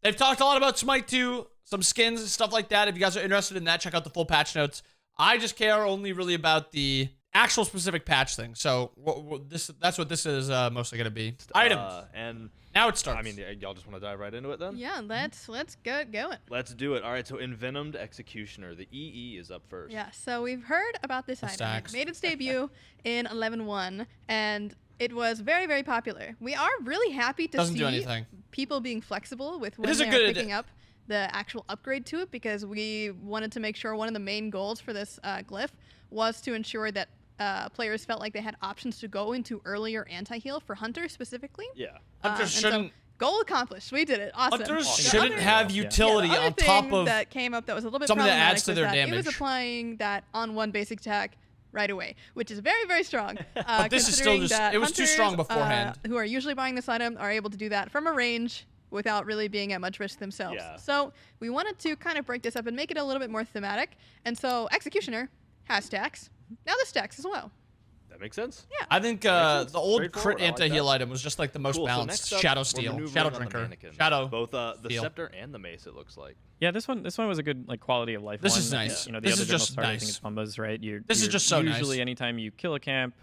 They've talked a lot about Smite 2, some skins and stuff like that. If you guys are interested in that, check out the full patch notes. I just care only really about the actual specific patch thing. So that's what this is mostly going to be. Items. And now it starts. I mean, y'all just want to dive right into it then? Yeah, let's get going. Let's do it. All right, so Envenomed Executioner. The EE is up first. Yeah, so we've heard about this item. Stacks. It made its debut in 11.1, and it was very, very popular. We are really happy to see people being flexible with when they're picking up the actual upgrade to it, because we wanted to make sure one of the main goals for this glyph was to ensure that players felt like they had options to go into earlier anti-heal for Hunters specifically. Yeah. Hunters shouldn't... Goal accomplished. We did it. Awesome. Hunters shouldn't have utility on top of that came up that was a little bit something that problematic adds to their damage. It was applying that on one basic attack right away, which is very, very strong. But this is still just, it was too strong beforehand. Who are usually buying this item are able to do that from a range without really being at much risk themselves. Yeah. So we wanted to kind of break this up and make it a little bit more thematic. And so Executioner has stacks. Now this stacks as well. That makes sense. Yeah. I think the old crit anti-heal item was just like the most balanced. So Shadow Steel, Shadow Drinker, Shadow. Both the Scepter and the Mace, it looks like. Yeah, this one was a good like quality of life. This is nice. You know, the this other is just I nice. think it's Pumbas, right? This is just so nice. Usually, anytime you kill a camp,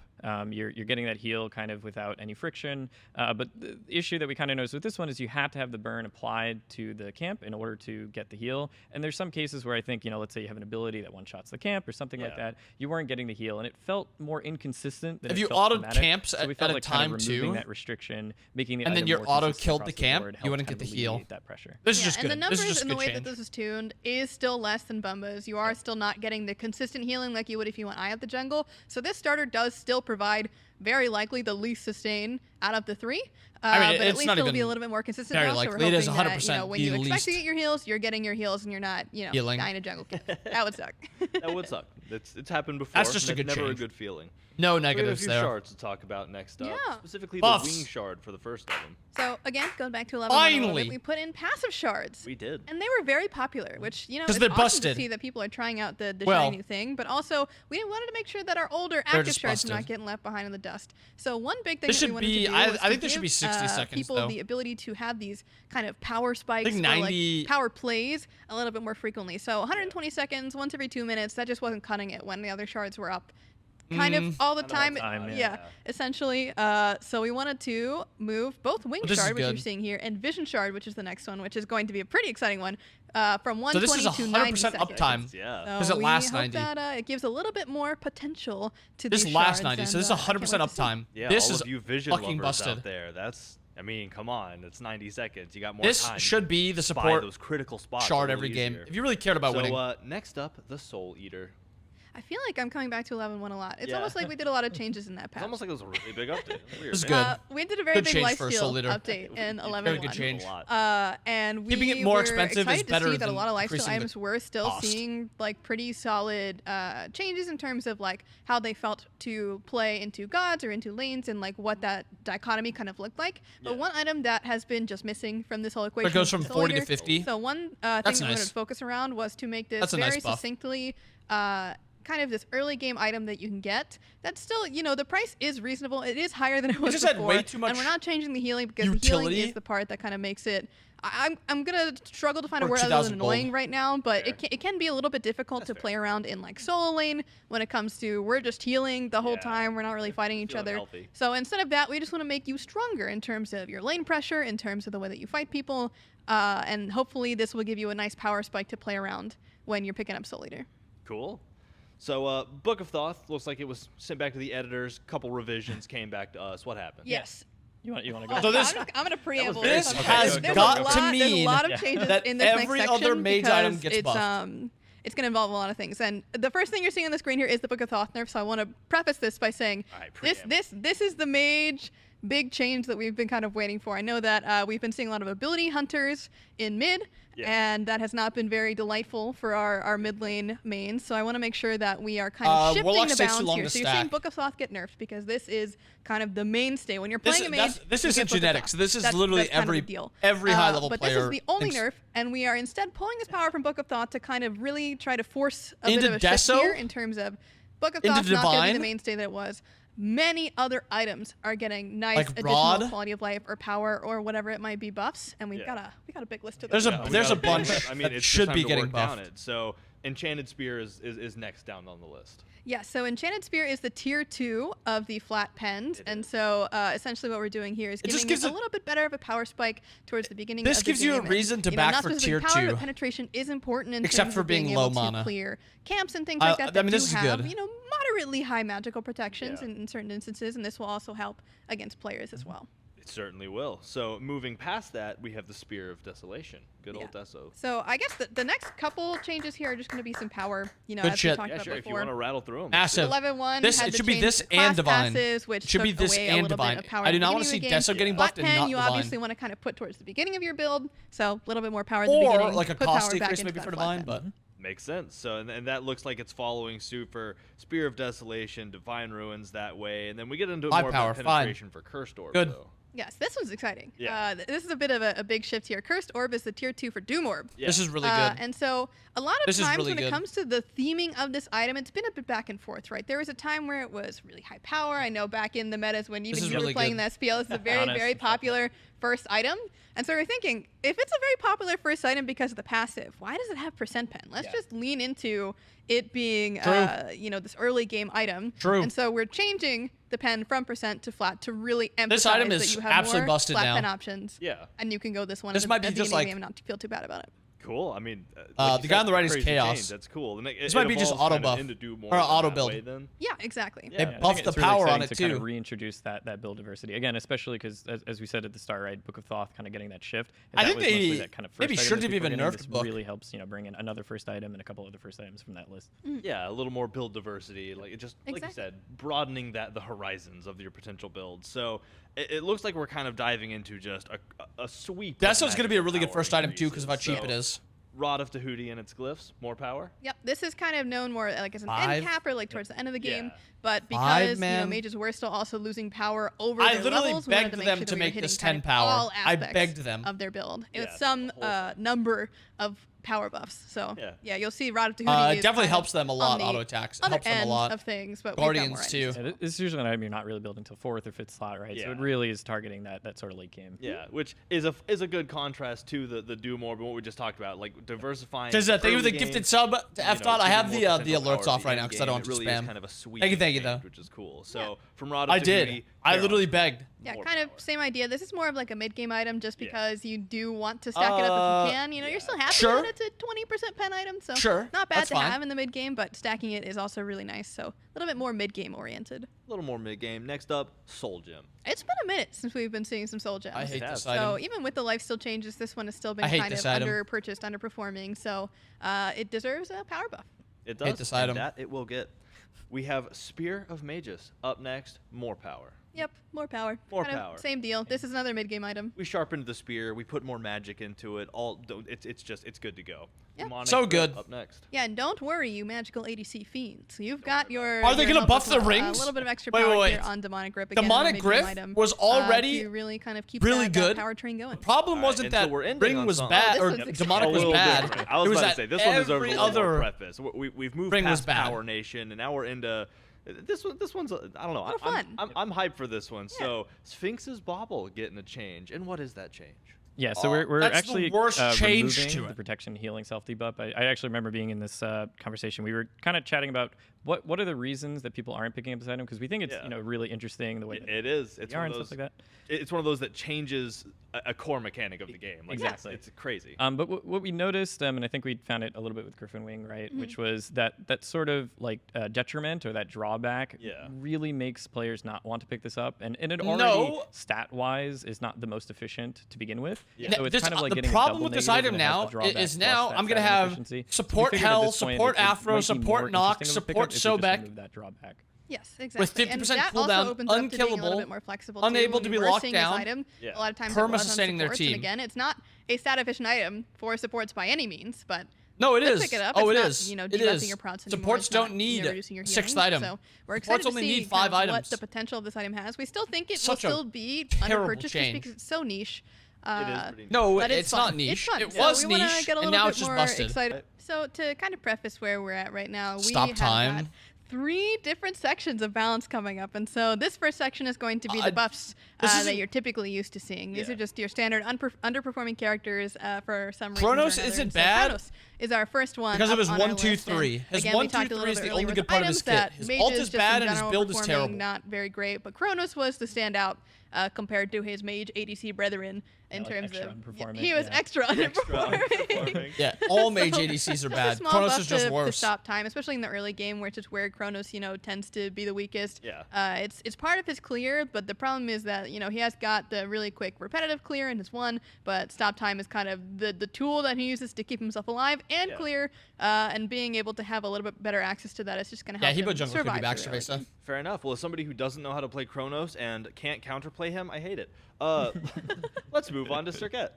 you're getting that heal kind of without any friction. But the issue that we kind of noticed with this one is you have to have the burn applied to the camp in order to get the heal. And there's some cases where I think, you know, let's say you have an ability that one-shots the camp or something like that, you weren't getting the heal, and it felt more inconsistent than if it you felt autoed thematic. camps so we at felt a like time kind of removing too, that restriction, making the and then item your more auto consistent killed across the camp, board, you wouldn't helped get the kind of heal. alleviate that pressure. This is just and good. the numbers this is just and the good way change. that this is tuned is still less than Bumba's. You are still not getting the consistent healing like you would if you went Eye of the Jungle. So this starter does still provide very likely the least sustain out of the three. I mean, but at it's least not it'll even be a little bit more consistent. very Now, so we're likely. It is hoping 100% that, when the you expect least to get your heals, you're getting your heals and you're not, healing. dying a jungle camp. That would suck. That would suck. It's happened before. That's just a good never change. a good feeling. No We have a negatives few there. shards to talk about next up. Yeah. Specifically Buffs. the Wing Shard for the first of them. So again, going back to 11, Finally. we put in passive shards. We did. And they were very popular, which, you know, 'Cause it's they're awesome busted. to see that people are trying out the Well, shiny new thing, but also we wanted to make sure that our older They're active just shards are not busted. getting left behind in the dust. So one big thing This that we should wanted be- to do I was think to there should be give, 60 seconds, people though. the ability to have these kind of power spikes, think or 90 like power plays a little bit more frequently. So 120 seconds, once every 2 minutes, that just wasn't cutting it when the other shards were up. Kind of all the time, essentially. So we wanted to move both Wing Shard, which you're seeing here, and Vision Shard, which is the next one, which is going to be a pretty exciting one, from 120 So this is to 90 100% seconds. uptime. Yeah. Because So it lasts we hope 90. that it gives a little bit more potential to This these lasts shards, 90, so and, this is I can't 100% wait to see. Yeah, uptime. This all is of you vision fucking lovers busted. out there. That's, I mean, come on. It's 90 seconds. You got more This time. should be the to spy support those critical spots shard a every little game. easier. If you really cared about So winning. next up, the Soul Eater. I feel like I'm coming back to 11.1 a lot. It's Yeah. almost like we did a lot of changes in that It's patch. almost like it was a really big update. Weird. This is good. We did a very Good big change for a Soul lifesteal Eater. update in Very 11.1. good change. A lot. And we Keeping it more were expensive is excited better to see that a than lot of lifesteal increasing the items were still cost. seeing like pretty solid changes in terms of like how they felt to play into gods or into lanes and like what that dichotomy kind of looked like. But one item that has been just missing from this whole equation It goes is from the Soul 40 to Eater. 50. So one thing that we wanted nice. to focus around was to make this That's a nice very buff. succinctly kind of this early game item that you can get. That's still, you know, the price is reasonable. It is higher than it was just had before. way too much and we're not changing the healing because the utility. healing is the part that kind of makes it. I'm gonna struggle to find a Or word other 2,000 than gold. annoying right now, but Fair. it can be a little bit difficult to play around in like solo lane when it comes to we're just healing the whole Yeah. time. We're not really fighting each Feeling other. healthy. So instead of that, we just want to make you stronger in terms of your lane pressure, in terms of the way that you fight people, and hopefully this will give you a nice power spike to play around when you're picking up Soul Eater. Cool. So, Book of Thoth looks like it was sent back to the editors. Couple revisions came back to us. What happened? Yes. You want to go? So this- I'm gonna preamble. very This Okay, has okay, got okay. to There's a mean lot of changes that in this every next other section mage item because gets it's buffed. it's gonna involve a lot of things. And the first thing you're seeing on the screen here is the Book of Thoth nerf. So I want to preface this by saying All right, this is the mage big change that we've been kind of waiting for. I know that we've been seeing a lot of ability hunters in mid. Yeah. And that has not been very delightful for our mid lane mains. So I want to make sure that we are kind of shifting Warlock the takes too balance long here. to So you're seeing stack. Book of Thoth get nerfed because this is kind of the mainstay. When you're playing a mage, this you isn't get Book of genetics. Thoth. This is That's literally kind of the every deal. high level but player. But this is the only thinks- nerf, and we are instead pulling this power from Book of Thoth to kind of really try to force a Into bit of a shift Deso? here in terms of Book of Into Thoth's not going to be Divine? the mainstay that it was. many other items are getting nice Like additional rod? quality of life or power or whatever it might be buffs, and we got a big list of There's those. there's a bunch I mean, that it's should just be time to getting work down buffed. it. So Enchanted Spear is next down on the list. Yeah, so Enchanted Spear is the tier 2 of the flat pens, and so essentially what we're doing here is giving it a little bit better of a power spike towards the beginning of the game. This gives you a reason to back for tier 2. Power, but penetration is important in except terms for of being being low able mana. to clear camps and things like that. I mean, this is do have, good. moderately high magical protections in certain instances, and this will also help against players as well. It certainly will. So moving past that, we have the Spear of Desolation. Good old Deso. So I guess the next couple changes here are just going to be some power, Good as shit. we talked about Sure. If you before. want to rattle through them. Massive. 11-1 This had it the should be change this to class and divine. passes, which It should be took this away a and little bit divine. of power I at do the not want beginning to of see the game. Deso getting Flat buffed and pen, not you divine. obviously want to kind of put towards the beginning of your build, so a little bit more power at the Or beginning. like a put power cost back decrease into maybe that for flat divine, pen. but Makes sense. So and that looks like it's following suit for Spear of Desolation, Divine Ruins that way, and then we get into High more power, about fine. penetration for Cursed Orb. Good. Though. Yes, this one's exciting. Yeah. This is a bit of a big shift here. Cursed Orb is the tier 2 for Doom Orb. Yeah. this is really good. And so a lot of This is times really when good. it comes to the theming of this item, it's been a bit back and forth, right? There was a time where it was really high power. I know back in the metas when even is you were really playing good. the SPL, this is a very, Honest. very popular first item. And so we're thinking, if it's a very popular first item because of the passive, why does it have percent pen? Let's just lean into it being, this early game item. True. And so we're changing the pen from percent to flat to really emphasize item that is you have absolutely more busted flat now. pen options. Yeah. And you can go this one. This at might the be just beginning of like- the game and not feel too bad about it. Cool. I mean, the guy on the right is crazy Chaos. change. That's cool. And This might be just auto buff or auto build. Then. Yeah, exactly. They Yeah. I think buffed the it's really power exciting on it to kind too. of reintroduce that build diversity again, especially because as we said at the start, right, Book of Thoth kind of getting that shift. If I that think was mostly they that kind of maybe first should item have that people even are getting, nerfed this Book. really helps bring in another first item and a couple other first items from that list. Yeah, a little more build diversity. Like it just like you Exactly. said, broadening the horizons of your potential builds. So it looks like we're kind of diving into just a sweep. That's of what's going to be a magical really good power first item too because of how increases. cheap it is. Rod of Tahuti and its glyphs, more power. Yep, this is kind of known more like as an 5? end cap or like towards the end of the game, Yeah. but 5, because man. mages were still also losing power over I their literally levels, we wanted begged to make them sure to that we were make hitting this kind 10 of power. all I aspects begged them. of their build. It Yeah, was some the whole thing. number of power buffs. So Yeah. you'll see Rod of Tahuti It is definitely kind helps of them a on lot. the Auto attacks. It other helps them a end lot. of things, but Guardians we've got more too. items. Yeah, this is usually an item you're not really building till 4th or 5th slot, right? So Yeah. it really is targeting that sort of late game. Yeah, which is a good contrast to the Doom Orb and what we just talked about, like diversifying. Because thank you for early the game, gifted sub to F dot. I have the alerts off right now because I don't want it to really spam. Is kind of a sweet Thank you, exchange, though. which is cool. So from Rod of I Tahuti, did. I Chaos. literally begged. Yeah, More kind of power. same idea. This is more of like a mid-game item just Yeah. because you do want to stack it up if you can. You know, you're still happy Sure. that it's a 20% pen item, so Sure, not bad that's to fine. have in the mid-game, but stacking it is also really nice, so a little bit more mid-game oriented. A little more mid game. Next up, Soul Gem. It's been a minute since we've been seeing some soul gems. I hate has. this so item. even with the lifesteal changes, this one has still been I hate kind this of item. under-purchased, underperforming, so it deserves a power buff. It does. this and item. that it will get. We have Spear of Mages up next. More power. Yep, more power. More kind power. Of same deal. This is another mid-game item. We sharpened the spear. We put more magic into it. It's good to go. Yeah. Demonic So Grip good. Up next. Yeah, and don't worry, you magical ADC fiends. So you've got your. Are they your gonna help buff with the A rings? little bit of extra Wait, power wait, here wait. on demonic grip. Again, Demonic another mid-game Grip item, was already to really kind of keep really that good. power train going. The problem All right, wasn't and so that we're ending ring on was something. bad Oh, or this one's demonic A was little bad. different. I was It was about that to say this one deserves a every little more other preface. We've moved ring was past bad. Power Nation, and now we're into this one. This one's I don't know. Lot of fun. I'm hyped for this one. So Sphinx's Bauble getting a change, and what is that change? Yeah, so Oh, we're that's the actually worst change removing to the it. protection healing self debuff. I actually remember being in this conversation. We were kind of chatting about what are the reasons that people aren't picking up this item because we think it's Yeah. really interesting the way that It is. It's they are one and of those. stuff like that. It's one of those that changes a core mechanic of the game. Like, Exactly. It's crazy. But what we noticed, and I think we found it a little bit with Griffin Wing, right, which was that sort of like detriment or that drawback Yeah. really makes players not want to pick this up, and it already No. stat-wise is not the most efficient to begin with. Yeah. So it's This- kind of like the getting a problem double with this negative item and it has now a drawback is plus now that I'm gonna stat have efficiency. So we support figured at Hell, this point support it Afro, might be support more Nox, interesting of a support pickup if we just Sobek. remove that drawback. Yes, exactly. With And 50% that cooldown, also opens up to being a little unkillable, bit more flexible too. unable When to we be were locked seeing this down, item, Yeah. a lot of times it was on perma-sustaining their supports, team. And again, it's not a stat efficient item for supports by any means, but No, it let's is. pick it up. Oh, it's it not, is. You know, It debuffing is. your procs anymore. Supports It's not, don't need reducing your sixth healing. item. So we're Supports excited to only see need 5 kind of what items. the potential of this item has. We still think it Such will a still be terrible underpurchased just change. because it's so niche. It is pretty. No, But it's fun. not niche. It's fun. It So was we wanna niche, get a and little now bit it's just more busted. excited. So to kind of preface where we're at right now, we Stop have time. had 3 different sections of balance coming up. And so this first section is going to be the buffs that you're typically used to seeing. These are just your standard underperforming characters for some reason. Chronos isn't bad. Chronos is our first one. Because of his 1-2-3. His 1-2-3 is the only good part of his kit. His ult is bad and his build is terrible. Not very great, but Chronos was the standout compared to his mage ADC brethren in terms of he was extra underperforming. Yeah, all mage ADCs are bad. Chronos is just worse. To stop time, especially in the early game, which is where Chronos, tends to be the weakest. Yeah. It's part of his clear, but the problem is that he has got the really quick repetitive clear in his one, but stop time is kind of the tool that he uses to keep himself alive and clear, and being able to have a little bit better access to that is just going to help him jungler could be back survive. Fair enough. Well, as somebody who doesn't know how to play Chronos and can't counterplay him, I hate it. Let's move on to Serket.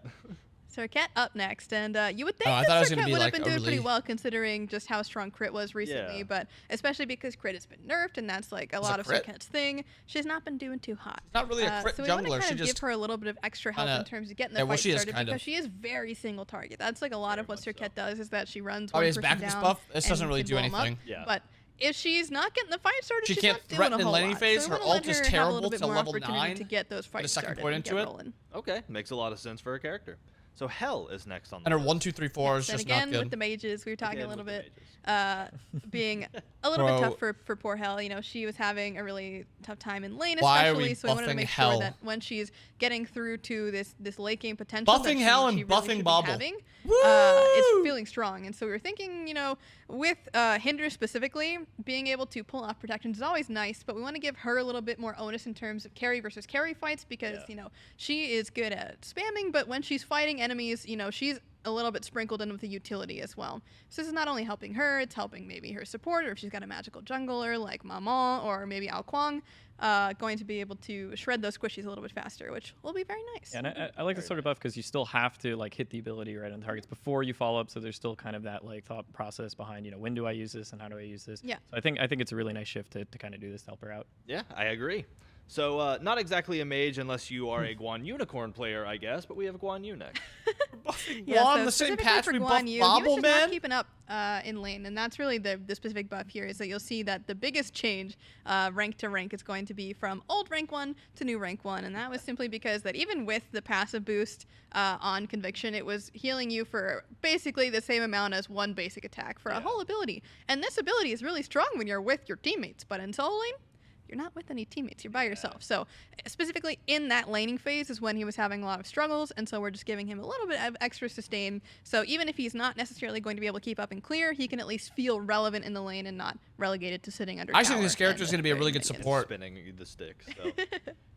Serket up next, and you would think that Serket would have been doing pretty well considering just how strong Crit was recently, but especially because Crit has been nerfed, and that's like a lot of Serket's thing. She's not been doing too hot. It's not really a Crit so we jungler. want to she just give her a little bit of extra help in terms of getting the fight started because she is very single target. That's like a lot of what Serket does is that she runs one person down. Buff? This doesn't really do anything. But if she's not getting the fight started, she she's can't not doing threaten a in whole laning lot. phase. So her ult is terrible to level 9. To get those fights started point into it. Okay, makes a lot of sense for a character. So Hell is next on the list. And her 1-2-3-4 is just not good. Again, with the mages, we were talking a little bit, being a little bit tough for poor Hell. She was having a really tough time in lane, especially. So I wanted to make sure that when she's getting through to this late game potential, buffing Hell and buffing Bobble, it's feeling strong. And so we were thinking, with Hinder specifically, being able to pull off protections is always nice, but we want to give her a little bit more onus in terms of carry versus carry fights because she is good at spamming, but when she's fighting enemies, she's a little bit sprinkled in with the utility as well. So this is not only helping her, it's helping maybe her support, or if she's got a magical jungler like Maman or maybe Ao Kuang, going to be able to shred those squishies a little bit faster, which will be very nice. Yeah, and I like this sort of buff because you still have to hit the ability right on targets before you follow up. So there's still kind of that thought process behind when do I use this and how do I use this. Yeah. So I think it's a really nice shift to kind of do this to help her out. Yeah, I agree. So not exactly a mage unless you are a Guan Unicorn player, I guess, but we have Guan Yu next. Guan, the same patch we buffed Bobble, man. Man. Not keeping up in lane, and that's really the specific buff here is that you'll see that the biggest change rank to rank is going to be from old rank 1 to new rank 1, and that was simply because that even with the passive boost on Conviction, it was healing you for basically the same amount as one basic attack for a whole ability, and this ability is really strong when you're with your teammates, but in solo lane, you're not with any teammates. You're by yourself. So specifically in that laning phase is when he was having a lot of struggles, and so we're just giving him a little bit of extra sustain. So even if he's not necessarily going to be able to keep up and clear, he can at least feel relevant in the lane and not relegated to sitting under I think this character is going to be a really good support. Spinning the stick. So.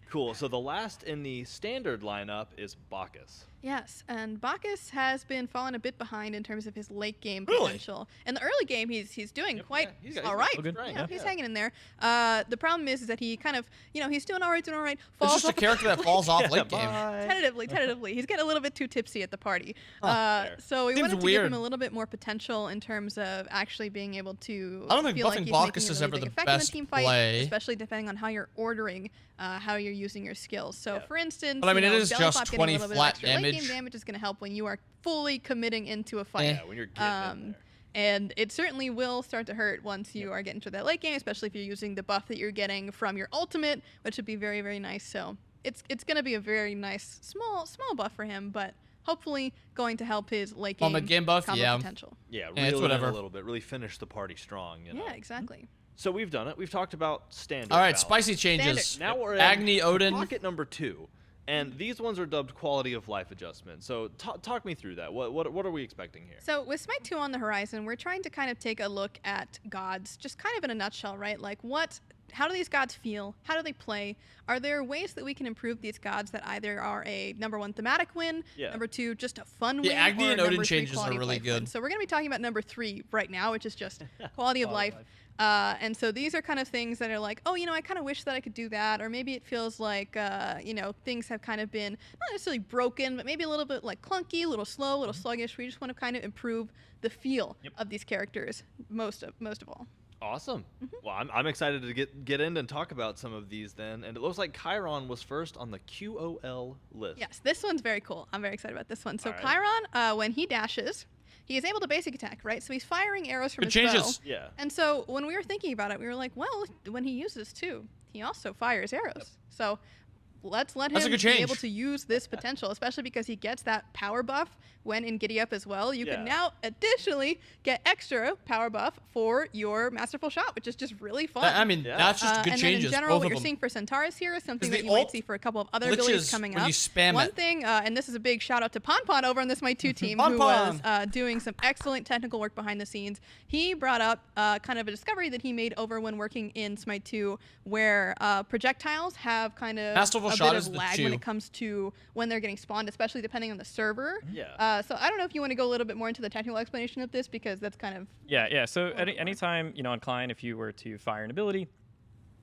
Cool. So the last in the standard lineup is Bacchus. Yes, and Bacchus has been falling a bit behind in terms of his late game potential. In the early game, he's doing quite all right. He's hanging in there. The problem is that he kind of, he's doing all right. It's just a character that falls off late game. Tentatively. He's getting a little bit too tipsy at the party. So we wanted to give him a little bit more potential in terms of actually being able to I don't think feel buffing like he's Bacchus making is a ever really the big effect best in the team play. fight, especially depending on how you're ordering, how you're using your skills. So for instance, but I mean, it is Belly just Flop getting 20 a little bit flat extra late damage. game damage is going to help when you are fully committing into a fight. Yeah, when you're getting in there. And it certainly will start to hurt once you are getting to that late game, especially if you're using the buff that you're getting from your ultimate, which would be very, very nice. So it's going to be a very nice small buff for him, but hopefully going to help his late game buff, combo potential. Yeah, really a little bit, really finish the party strong. Yeah, exactly. So we've done it. We've talked about standard. All right, balance. spicy changes. Standard. Now we're in Agni Odin. pocket number 2. And these ones are dubbed quality of life adjustments. So talk me through that. What are we expecting here? So with Smite 2 on the horizon, we're trying to kind of take a look at gods, just kind of in a nutshell, right? Like how do these gods feel? How do they play? Are there ways that we can improve these gods that either are a number 1 thematic win, number 2 just a fun win, Agni or and Odin number 3 changes are really good. Win. So we're going to be talking about number 3 right now, which is just quality of life. And so these are kind of things that are like, oh, I kind of wish that I could do that. Or maybe it feels like, things have kind of been not necessarily broken, but maybe a little bit like clunky, a little slow, a little sluggish. We just want to kind of improve the feel of these characters most of all. Awesome. Well, I'm excited to get in and talk about some of these then. And it looks like Chiron was first on the QOL list. Yes, this one's very cool. I'm very excited about this one. So Chiron, when he dashes, he is able to basic attack, right? So he's firing arrows from It his bow. changes. Yeah. And so when we were thinking about it, we were like, well, when he uses 2, he also fires arrows. So let's let That's a him good be change. able to use this potential, especially because he gets that power buff when in Giddy Up as well. You can now additionally get extra power buff for your Masterful Shot, which is just really fun. I mean, that's just good and changes. then in general, both what of you're them. seeing for Centaurus here is something the that you might ult see for a couple of other abilities coming when up. you spam One it. thing, and this is a big shout out to Ponpon over on the Smite 2 team, who Ponpon. was doing some excellent technical work behind the scenes. He brought up kind of a discovery that he made over when working in Smite 2, where projectiles have kind of Masterful a Shot bit is of the lag 2. when it comes to when they're getting spawned, especially depending on the server. Yeah. So I don't know if you want to go a little bit more into the technical explanation of this, because that's kind of Yeah. So anytime, on Klein, if you were to fire an ability,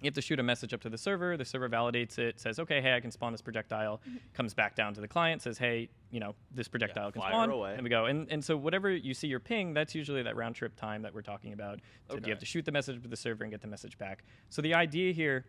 you have to shoot a message up to the server validates it, says, okay, hey, I can spawn this projectile, comes back down to the client, says, hey, this projectile can fire spawn, away. and we go. And so whatever you see your ping, that's usually that round trip time that we're talking about. So you have to shoot the message to the server and get the message back. So the idea here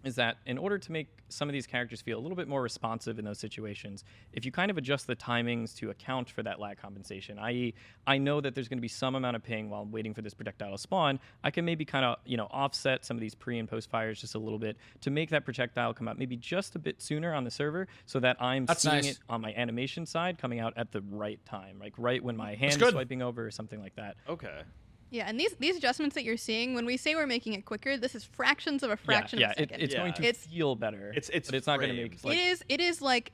is that in order to make some of these characters feel a little bit more responsive in those situations, if you kind of adjust the timings to account for that lag compensation, i.e., I know that there's going to be some amount of ping while I'm waiting for this projectile to spawn, I can maybe kind of, offset some of these pre and post fires just a little bit to make that projectile come out maybe just a bit sooner on the server, so that I'm seeing it on my animation side coming out at the right time, like right when my hand is swiping over or something like that. Okay. Yeah, and these adjustments that you're seeing, when we say we're making it quicker, this is fractions of a fraction of a second. It's going to feel better. But it's not going to make. It is like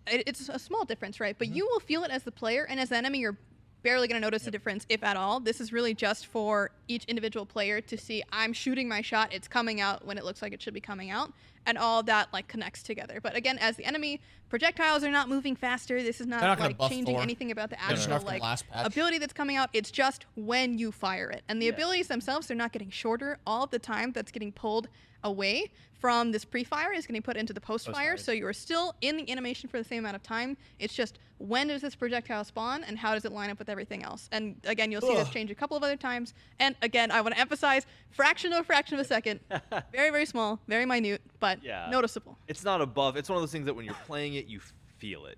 it's a small difference, right? But you will feel it as the player, and as the enemy, you're barely going to notice a difference, if at all. This is really just for each individual player to see, I'm shooting my shot, it's coming out when it looks like it should be coming out, and all that like connects together. But again, as the enemy, projectiles are not moving faster. This is not like changing anything about the actual like ability that's coming out. It's just when you fire it. And the abilities themselves, they're not getting shorter. All of the time that's getting pulled away from this pre-fire is getting put into the post-fire. So you're still in the animation for the same amount of time. It's just, when does this projectile spawn and how does it line up with everything else? And again, you'll see this change a couple of other times. And again, I want to emphasize, fraction of a second. Very, very small, very minute, but noticeable. It's not above. It's one of those things that when you're playing it, you feel it,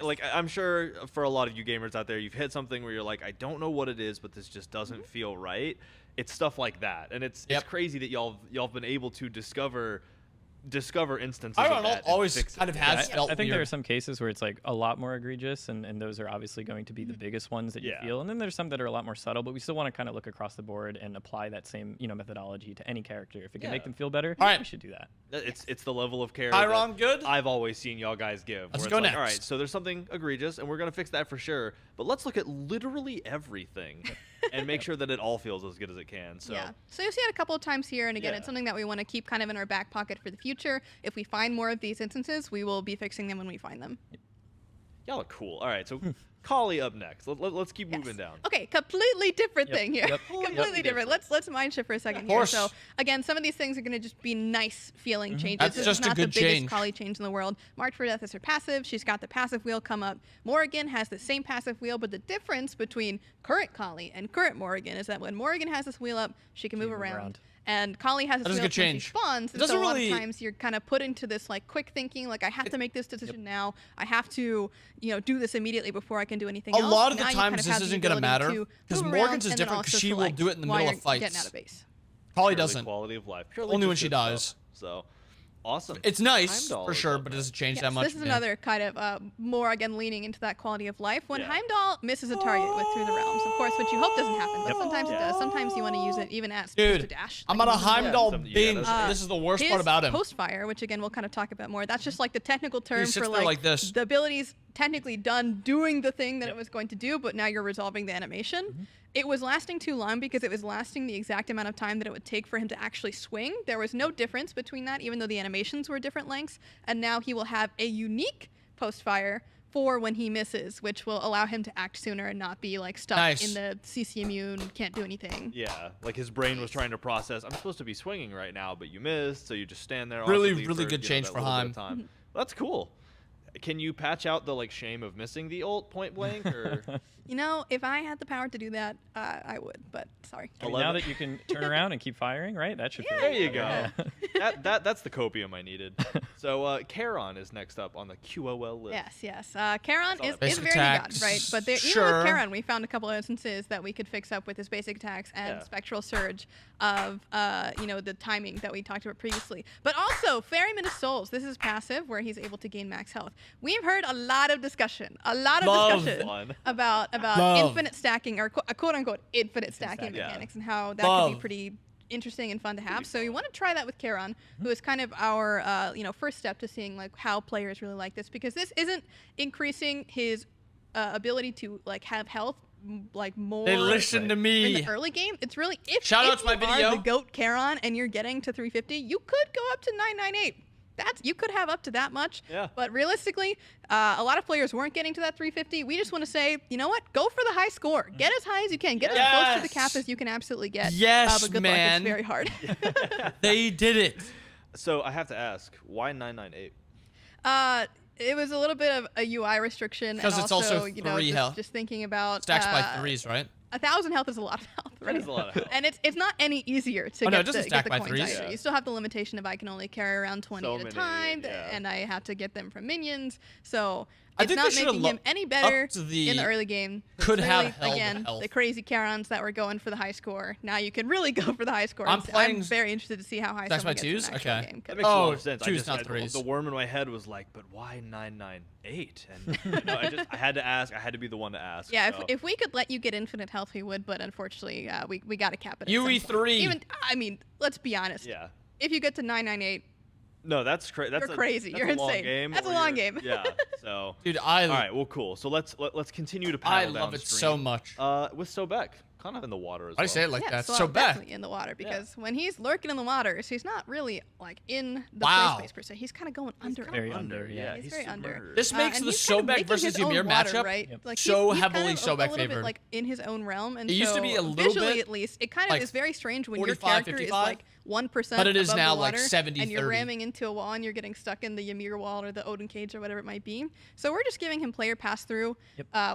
like I'm sure for a lot of you gamers out there, you've hit something where you're like, I don't know what it is, but this just doesn't feel right. It's stuff like that, and it's crazy that y'all have been able to discover instances of that. Always kind of has felt I think weird. there are some cases where it's like a lot more egregious, and those are obviously going to be the biggest ones that you feel. And then there's some that are a lot more subtle, but we still want to kind of look across the board and apply that same methodology to any character. If it can make them feel better, we should do that. It's the level of care Chiron, good? I've always seen y'all guys give. Let's where go it's like, next. All right, so there's something egregious, and we're going to fix that for sure. But let's look at literally everything and make sure that it all feels as good as it can. So. Yeah. So you'll see it a couple of times here, and again, it's something that we want to keep kind of in our back pocket for the future. If we find more of these instances, we will be fixing them when we find them. Y'all are cool. All right, so Kali up next. Let's keep moving down. Okay, completely different thing here. Completely different. Let's mind shift for a second here. So again, some of these things are going to just be nice feeling changes. That's this just is not a good the biggest change. Kali change in the world. March for Death is her passive. She's got the passive wheel come up. Morrigan has the same passive wheel, but the difference between current Kali and current Morrigan is that when Morrigan has this wheel up, she can move around. And Kali has this wheel up when she spawns, and so a lot of times you're kind of put into this like quick thinking, like I have to make this decision now. I have to, do this immediately before I can do anything else. A lot of the Now times this isn't going to matter because Morgan's is different because she will do it in the middle of fights. Getting out of base. Kali doesn't. Quality of life. Only when she dies. So. Awesome. It's nice for sure, but it doesn't change that much. This is another kind of more, again, leaning into that quality of life. When Heimdall misses a target with Through the Realms, of course, which you hope doesn't happen, but sometimes it does. Sometimes you want to use it even as to dash. I'm on a Heimdall binge. This is the worst part about him. Post-fire, which again we'll kind of talk about more. That's just like the technical term for like the ability's technically done doing the thing that it was going to do, but now you're resolving the animation. It was lasting too long because it was lasting the exact amount of time that it would take for him to actually swing. There was no difference between that, even though the animations were different lengths. And now he will have a unique post-fire for when he misses, which will allow him to act sooner and not be like stuck in the CCMU and can't do anything. Yeah, like his brain was trying to process, I'm supposed to be swinging right now, but you missed, so you just stand there. Really good change for Heim. That's cool. Can you patch out the like shame of missing the ult point blank? Or You know, if I had the power to do that, I would. But sorry. I mean, now that you can turn around and keep firing, right? That should feel there you good. go. That's the copium I needed. So Charon is next up on the QOL list. Yes. Charon is Basic very attacks. good, right? But even Sure. with Charon, we found a couple of instances that we could fix up with his basic attacks and Spectral Surge of, the timing that we talked about previously. But also, Ferryman of Souls. This is passive, where he's able to gain max health. We've heard a lot of discussion about infinite stacking, or quote-unquote infinite stacking mechanics, and how that could be pretty interesting and fun to have. So we want to try that with Charon, who is kind of our first step to seeing like how players really like this, because this isn't increasing his ability to like have health like more. They listen to me in the early game. It's really if to my you video. are the GOAT Charon and you're getting to 350, you could go up to 998. You could have up to that much. Yeah. But realistically, a lot of players weren't getting to that 350. We just want to say, you know what? Go for the high score. Get as high as you can. Get as close to the cap as you can absolutely get. Yes, but good man. luck. It's very hard. They did it. So I have to ask, why 998? It was a little bit of a UI restriction. Because and it's also you know, three health. just thinking about Stacks by threes, right? 1,000 health is a lot of health, right? That is a lot of health. And it's not any easier to Oh, no, get, it doesn't get stack the by coins threes. either. Yeah. You still have the limitation of I can only carry around 20 So at a many, time, yeah. and I have to get them from minions. So I it's think not they should've making him any upped better the in the early game. could It's have really, held again, health. the crazy Charons that were going for the high score. Now you can really go for the high score. I'm playing very interested to see how high stacks someone by gets in twos? an actual Okay. game. That makes a lot of Oh, sense. twos, not the threes. worm in my head was like, but why 998? And I had to ask. I had to be the one to ask. Yeah, so. if we could let you get infinite health, we would. But unfortunately, we got to cap it. At UE3. some point. Even, I mean, let's be honest. Yeah. If you get to 998, No, that's crazy. You're crazy. That's You're a long insane. game That's a where long you're- game. Yeah. So. Dude, All I right. Well, cool. So let's continue to I paddle love it downstream. so much. With Sobek, kind of in the water as Why do well. you say it like yeah, that? so So bad. definitely in the water, because when he's lurking in the waters, he's not really like in the Wow. play space per se. He's kind of going under. it. Very under, yeah. He's very under. submerged. This makes and the he's kind of Sobek making versus his own Ymir water, matchup right? Yep. Like so he's heavily kind of Sobek a little favored. bit like in his own realm, and It used to be a little visually bit, at least, it kind of like is very strange when 45, your character 55, is like 1%, but it is above now the like water, 70, and you're 30. ramming into a wall, and you're getting stuck in the Ymir wall or the Odin cage or whatever it might be. So we're just giving him player pass through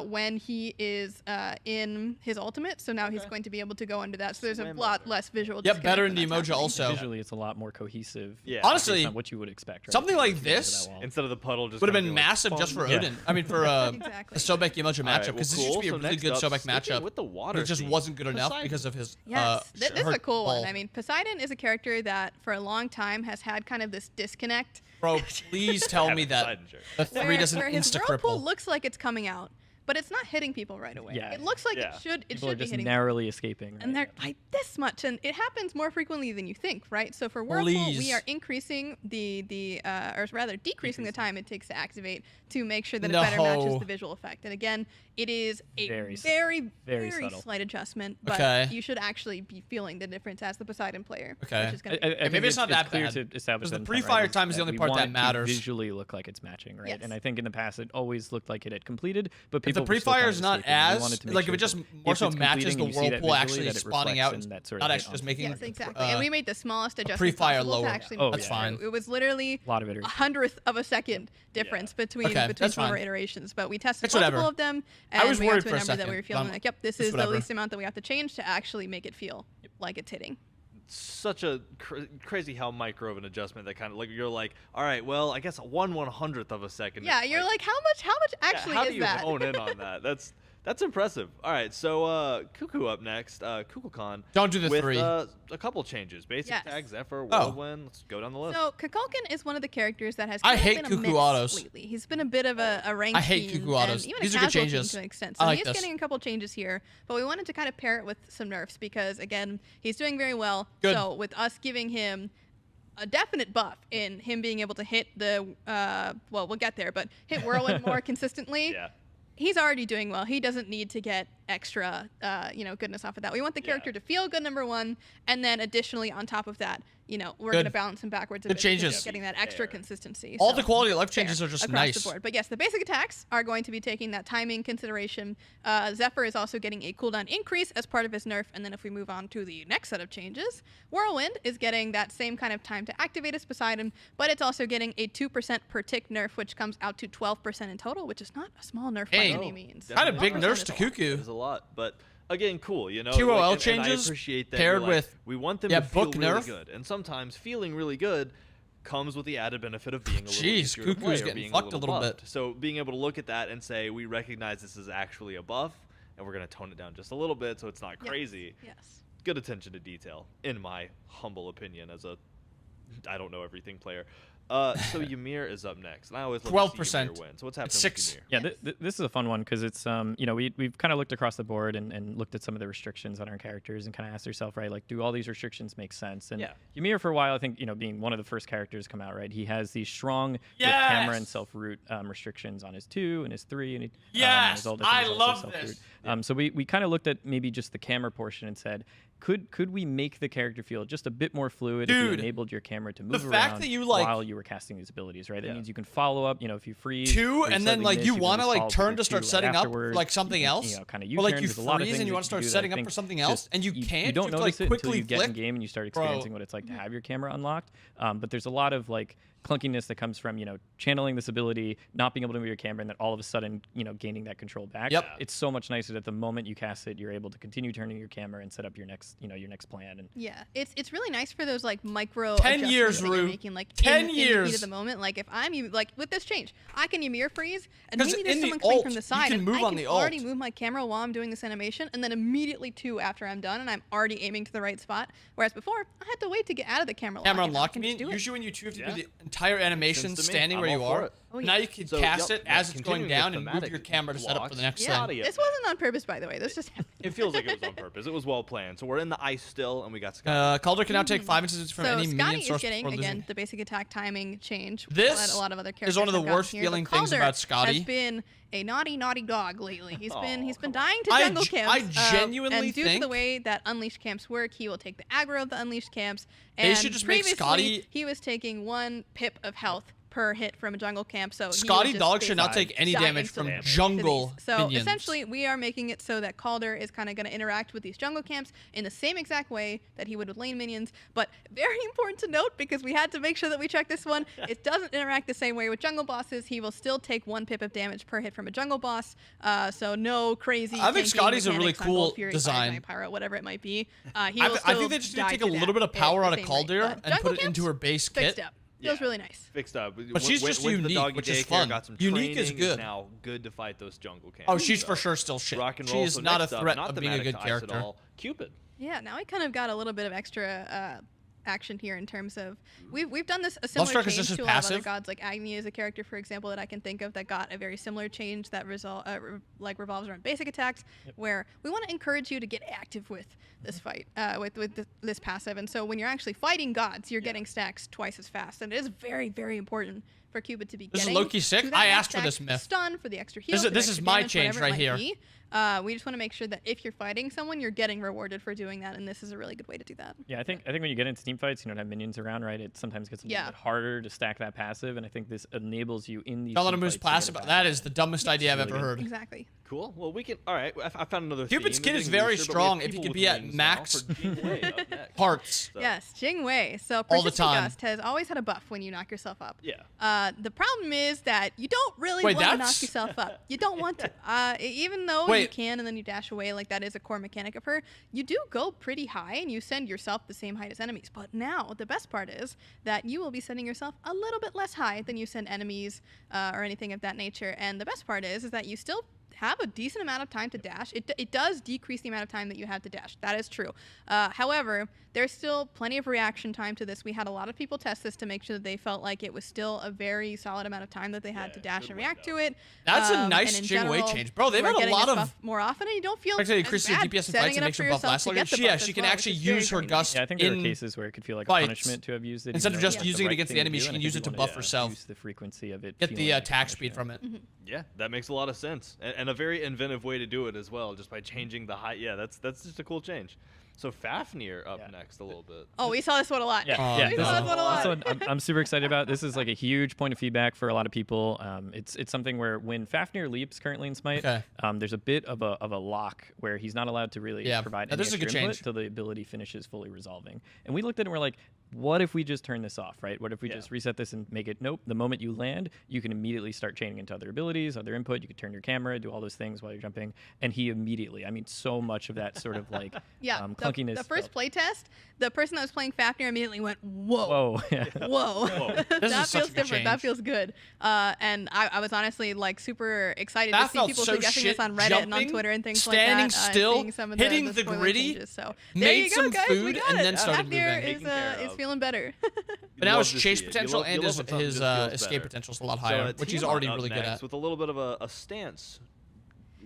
when he is in his ultimate. So now he's going to be able to go under that. So there's a Swim lot under. less visual. Yep, better disconnect in when that's the emoji happening. also. Visually, it's a lot more cohesive. Yeah. Honestly, based on what you would expect. Right? something like Into that this wall. Instead of the puddle just would have kinda been being like, massive just for Yeah. Odin. I mean, for Exactly. a Sobek emoji All right, matchup, well, because this used cool. to be a So really next good up, Sobek sticking matchup. with the water But it just theme. wasn't good enough Poseidon. because of his. Yes, this is a her cool ball. one. I mean, Poseidon is a character that for a long time has had kind of this disconnect. Bro, please tell me that Poseidon shirt. the three where, doesn't where his insta whirlpool cripple. looks like it's coming out, but it's not hitting people right away. Yeah. It looks like Yeah. it should. It People are should be just hitting. narrowly escaping. And right? they're like this much, and it happens more frequently than you think, right? So for Whirlpool, Please. we are increasing or rather decreasing the time it takes to activate to make sure that it better matches No. the visual effect. And again, it is a Very very subtle. slight adjustment, but Okay. you should actually be feeling the difference as the Poseidon player. Okay. Which is gonna I be think maybe it's not that clear bad, to establish because the that pre-fire right, time is the only we part want that it to matters. visually look like it's matching, right? Yes. And I think in the past it always looked like it had completed, but If people the were still pre-fire kind is of not escaping. We as wanted to make like if sure it just that more if so it's matches completing the and you see that whirlpool visually, actually that it spawning reflects out, in that sort not of actually hit just on. making Yes, exactly. uh, And we made the smallest adjustment pre-fire possible to lower. actually Oh, make yeah. it fine. through. It was literally A lot of iterations. 100th of a second difference between Okay, that's some of our fine. iterations, but we tested It's multiple whatever. of them, I and was we got worried to a for a number that second, we were but feeling I'm- like, yep, this it's is the whatever. least amount that we have to change to actually make it feel like it's hitting. Such a crazy how micro of an adjustment that kind of like you're like, all right, well, I guess 1/100th of a second. Yeah, is you're like, how much actually how do is you that? hone in on that? That's impressive. All right, so Cuckoo up next. KukulCon. Don't do the with, three. a couple changes. Basic Yes. tag, Zephyr, Oh. Whirlwind. Let's go down the list. So Kukulkan is one of the characters that has I kind of hate been a Cuckoo miss autos. lately. He's been a bit of a rank I hate teen Cuckoo autos. and even These a are good casual teen changes. to an extent. I So like he is this. getting a couple changes here, but we wanted to kind of pair it with some nerfs because again, he's doing very well. Good. So with us giving him a definite buff in him being able to hit the well, we'll get there, but hit Whirlwind more consistently. Yeah. He's already doing well. He doesn't need to get extra, goodness off of that. We want the character to feel good, number one, and then additionally on top of that, you know, we're going to balance them backwards a bit. Changes. Getting that extra consistency. All the quality of life changes are just across nice. the board. But yes, the basic attacks are going to be taking that timing consideration. Zephyr is also getting a cooldown increase as part of his nerf. And then if we move on to the next set of changes, Whirlwind is getting that same kind of time to activate his Poseidon, but it's also getting a 2% per tick nerf, which comes out to 12% in total, which is not a small nerf by any means. Kind of big nerfs to Cuckoo. There's a lot, but again, cool, you know. QOL changes and I appreciate that paired with we want them to feel really nerf. good, and sometimes feeling really good comes with the added benefit of being a little easier to play Cuckoo's or getting being fucked a little buffed. bit. So being able to look at that and say we recognize this is actually a buff, and we're going to tone it down just a little bit so it's not crazy. Yes. Good attention to detail, in my humble opinion, as a I don't know everything player. So Ymir is up next. And I always love 12%. to see Ymir win. So what's happening with Ymir? Yeah, this is a fun one because it's you know, we've kind of looked across the board and looked at some of the restrictions on our characters and kind of asked ourselves, right, like, do all these restrictions make sense? And Ymir, for a while, I think, you know, being one of the first characters to come out, right, he has these strong camera and self-root restrictions on his 2 and his 3 and his ult I love this. So we kind of looked at maybe just the camera portion and said, could we make the character feel just a bit more fluid if you enabled your camera to move around while you were casting these abilities, right? That means you can follow up, you know, if you freeze. And then like you want to like turn to start setting up like something else. You know, kind of or like you freeze and you want to start setting up for something else and you can't. You don't notice it until you get in flick. game and you start experiencing what it's like to have your camera unlocked. But there's a lot of like clunkiness that comes from, you know, channeling this ability, not being able to move your camera, and then all of a sudden, you know, gaining that control back. It's so much nicer that the moment you cast it, you're able to continue turning your camera and set up your next, you know, your next plan. And it's really nice for those like micro 10 years, that you're making, like 10 in years the heat of the moment. Like if I'm like with this change, I can Ymir freeze, and maybe in there's the someone coming ult, from the side, you can move and I on can the already ult. move my camera while I'm doing this animation, and then immediately after I'm done, and I'm already aiming to the right spot. Whereas before, I had to wait to get out of the camera lock. Camera unlock. Usually when you 2 have to do the entire animation standing where you are. Now you can cast it as it's going down and move your camera to set up for the next thing. This wasn't on purpose, by the way. This just happened. It feels like it was on purpose. It was well planned. So we're in the ice still, and we got Scotty. Calder can now take 5 instances from any minion Scotty source is getting, before again, losing. the basic attack timing change. This that a lot of other characters is one of the have gotten worst here. feeling But things Calder about Scotty. has been a naughty dog lately. He's been dying to jungle camps. I genuinely and due think to the way that Unleashed camps work, he will take the aggro of the Unleashed camps. They And should just make previously, Scotty- he was taking 1 pip of health per hit from a jungle camp. So Scotty he Dog should not take any die damage from instantly. jungle So minions. essentially, we are making it so that Calder is kind of going to interact with these jungle camps in the same exact way that he would with lane minions. But very important to note, because we had to make sure that we check this one, it doesn't interact the same way with jungle bosses. He will still take 1 pip of damage per hit from a jungle boss. So no crazy. I think Scotty's a really mechanics on cool Gold Fury, design. Pyro, whatever it might be. I think they just need to take a little bit of power out of Calder and put it into her base kit. Feels really nice. Fixed up. But she's just unique, which is fun. Got some Unique is training, good. Now good to fight those jungle camps. Oh, she's for sure still shit. Rock and She roll. is So not a next up, threat not of being a thematic good to ice at character. all. Cupid. Yeah, now we kind of got a little bit of extra action here in terms of we've done this a similar change is to a lot of other passive. gods. Like Agni is a character, for example, that I can think of that got a very similar change that revolves around basic attacks, where we want to encourage you to get active with this fight, with this passive. And so when you're actually fighting gods, you're getting stacks twice as fast, and it is very, very important for Cupid to be This is getting low-key sick. to that I next asked for this stack, myth. Stun for the extra heal. This is my change right here. We just want to make sure that if you're fighting someone, you're getting rewarded for doing that, and this is a really good way to do that. Yeah, I think when you get into team fights, you don't have minions around, right? It sometimes gets a little bit harder to stack that passive, and I think this enables you in these. Don't let him use passive. That is the dumbest idea I've ever heard. Exactly. Cool. Well, we can. All right. I found another. Cupid's theme. kit is very strong if he could be at max hearts. So. Yes, Jingwei. So all the Persistent time. Gust has always had a buff when you knock yourself up. Yeah. The problem is that you don't really want to knock yourself up. You don't want to. Even though you can and then you dash away, like that is a core mechanic of her, you do go pretty high and you send yourself the same height as enemies. But now the best part is that you will be sending yourself a little bit less high than you send enemies or anything of that nature. And the best part is that you still have a decent amount of time to dash. It does decrease the amount of time that you have to dash. That is true. However, there's still plenty of reaction time to this. We had a lot of people test this to make sure that they felt like it was still a very solid amount of time that they had to dash and react to it. That's a nice Jingwei change. Bro, they've had a lot of more often, and you don't feel actually increases the DPS in fights and makes her buff last longer. She can actually use her gust. Yeah, I think there are cases where it could feel like a punishment to have used it. Instead of just using it against the enemy, she can use it to buff herself. Use the frequency of it. Get the attack speed from it. Yeah, that makes a lot of sense, and a very inventive way to do it as well, just by changing the height. Yeah, that's just a cool change. So Fafnir up next a little bit. Oh, we saw this one a lot. Yeah, we saw this one a lot. This one I'm super excited about. This is like a huge point of feedback for a lot of people. It's something where when Fafnir leaps currently in Smite, there's a bit of a lock where he's not allowed to really provide any extra input till the ability finishes fully resolving. And we looked at it and we're like, what if we just turn this off, right? What if we just reset this and make it, nope, the moment you land, you can immediately start chaining into other abilities, other input. You can turn your camera, do all those things while you're jumping. And he immediately, I mean, so much of that sort of like clunkiness. The first playtest, the person that was playing Fafnir immediately went, whoa. Whoa. Whoa. That feels different. Change. That feels good. And I was honestly like super excited to see people suggesting this on Reddit and on Twitter and things like that. Standing still, seeing some of hitting the spoiler gritty, changes. So made some guys, food, and then started Fafnir moving. is feeling better. But now his chase potential and his escape potential is a lot higher, which he's already really good at. With a little bit of a stance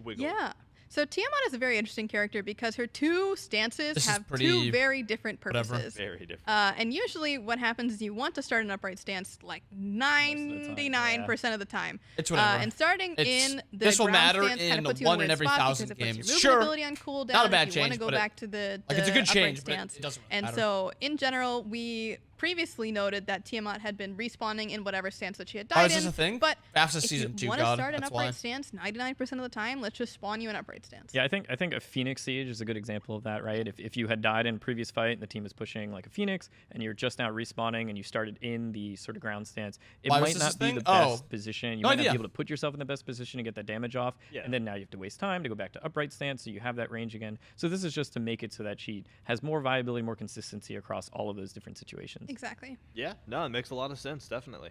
wiggle. Yeah. So Tiamat is a very interesting character because her two stances have two very different purposes. Very different. And usually what happens is you want to start an upright stance like 99% of the time. It's whatever. And starting in the this will ground matter stance kind of in puts you in a 1 in weird every spot 1,000 because it puts games. your movement Sure, ability on cooldown not a bad if you want change, to go but back to the like it's a good upright change, but stance. it doesn't And matter. so in general, we previously noted that Tiamat had been respawning in whatever stance that she had died in. Is this a thing? But Fastest if season you 2 want to god. start an That's upright why. stance 99% of the time, let's just spawn you an upright stance. Yeah, I think a Phoenix Siege is a good example of that, right? If you had died in a previous fight and the team is pushing like a Phoenix and you're just now respawning and you started in the sort of ground stance, it might not be the best position. You might not be able to put yourself in the best position to get that damage off, and then now you have to waste time to go back to upright stance, so you have that range again. So this is just to make it so that she has more viability, more consistency across all of those different situations. Exactly. Yeah, no, it makes a lot of sense, definitely.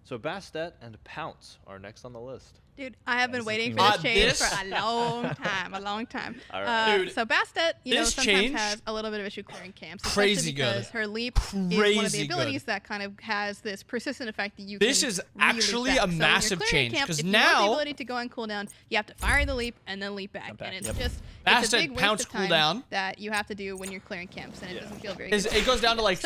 So Bastet and Pounce are next on the list. Dude, I have been waiting for this change for a long time. All right. Dude, so Bastet, sometimes change, has a little bit of issue clearing camps. Crazy because good. her leap is one of the abilities that kind of has this persistent effect that you can This is really actually affect. a So massive change because because you want the now ability to go on cooldown, you have to fire the leap and then leap back. And it's just it's a big waste Pounce of time cooldown that you have to do when you're clearing camps, and it doesn't feel very good. it goes down to like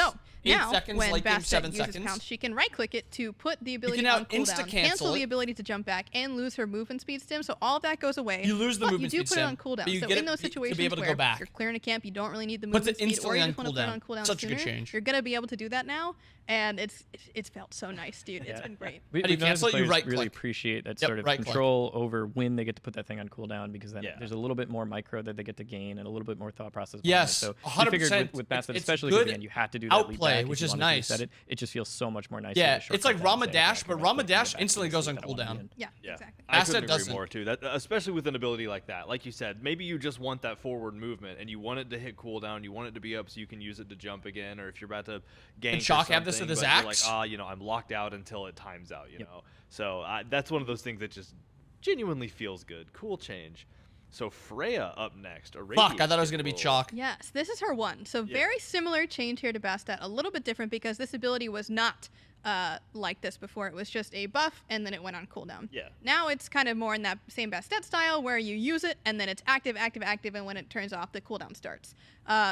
8 now, seconds, when like game Bastet 7 uses seconds. Pounce, she can right-click it to put the ability now on cooldown, insta-cancel cancel the it. ability to jump back, and lose her movement speed stim. So all of that goes away. You lose the but movement you do speed put it stim, on cooldown. but you So get in it- those you can be situations able to go where back. you're clearing a camp, you don't really need the Puts movement it speed, or instantly you on just want to put it on cooldown. cooldown Such a good sooner, change. you're gonna be able to do that now, and it's felt so nice, dude. It's been great. How do you We've noticed cancel it? You players right-click. really appreciate that Yep, sort of right-click. control over when they get to put that thing on cooldown, because then there's a little bit more micro that they get to gain and a little bit more thought process. Yes, so 100%. we figured with Bastet, It's especially good because again, you have to do that leap outplay, back which if you is wanted to nice. reset it. It just feels so much more nice. Yeah, to it's like shortcut that and Rama say, Dash, okay, but I'm Rama gonna Dash back instantly and goes sleep on that one cooldown. again. Yeah, Yeah, exactly. I Bastet couldn't agree doesn't. more too. That especially with an ability like that. Like you said, maybe you just want that forward movement and you want it to hit cooldown. You want it to be up so you can use it to jump again, or if you're about to gank. Can Chalk have this with his axe? Like, I'm locked out until it times out. You know, so that's one of those things that just genuinely feels good. Cool change. So Freya up next. Fuck, I thought it was gonna be Chalk. Yes, this is her one. So very similar change here to Bastet, a little bit different because this ability was not like this before. It was just a buff and then it went on cooldown. Yeah. Now it's kind of more in that same Bastet style where you use it and then it's active, and when it turns off, the cooldown starts.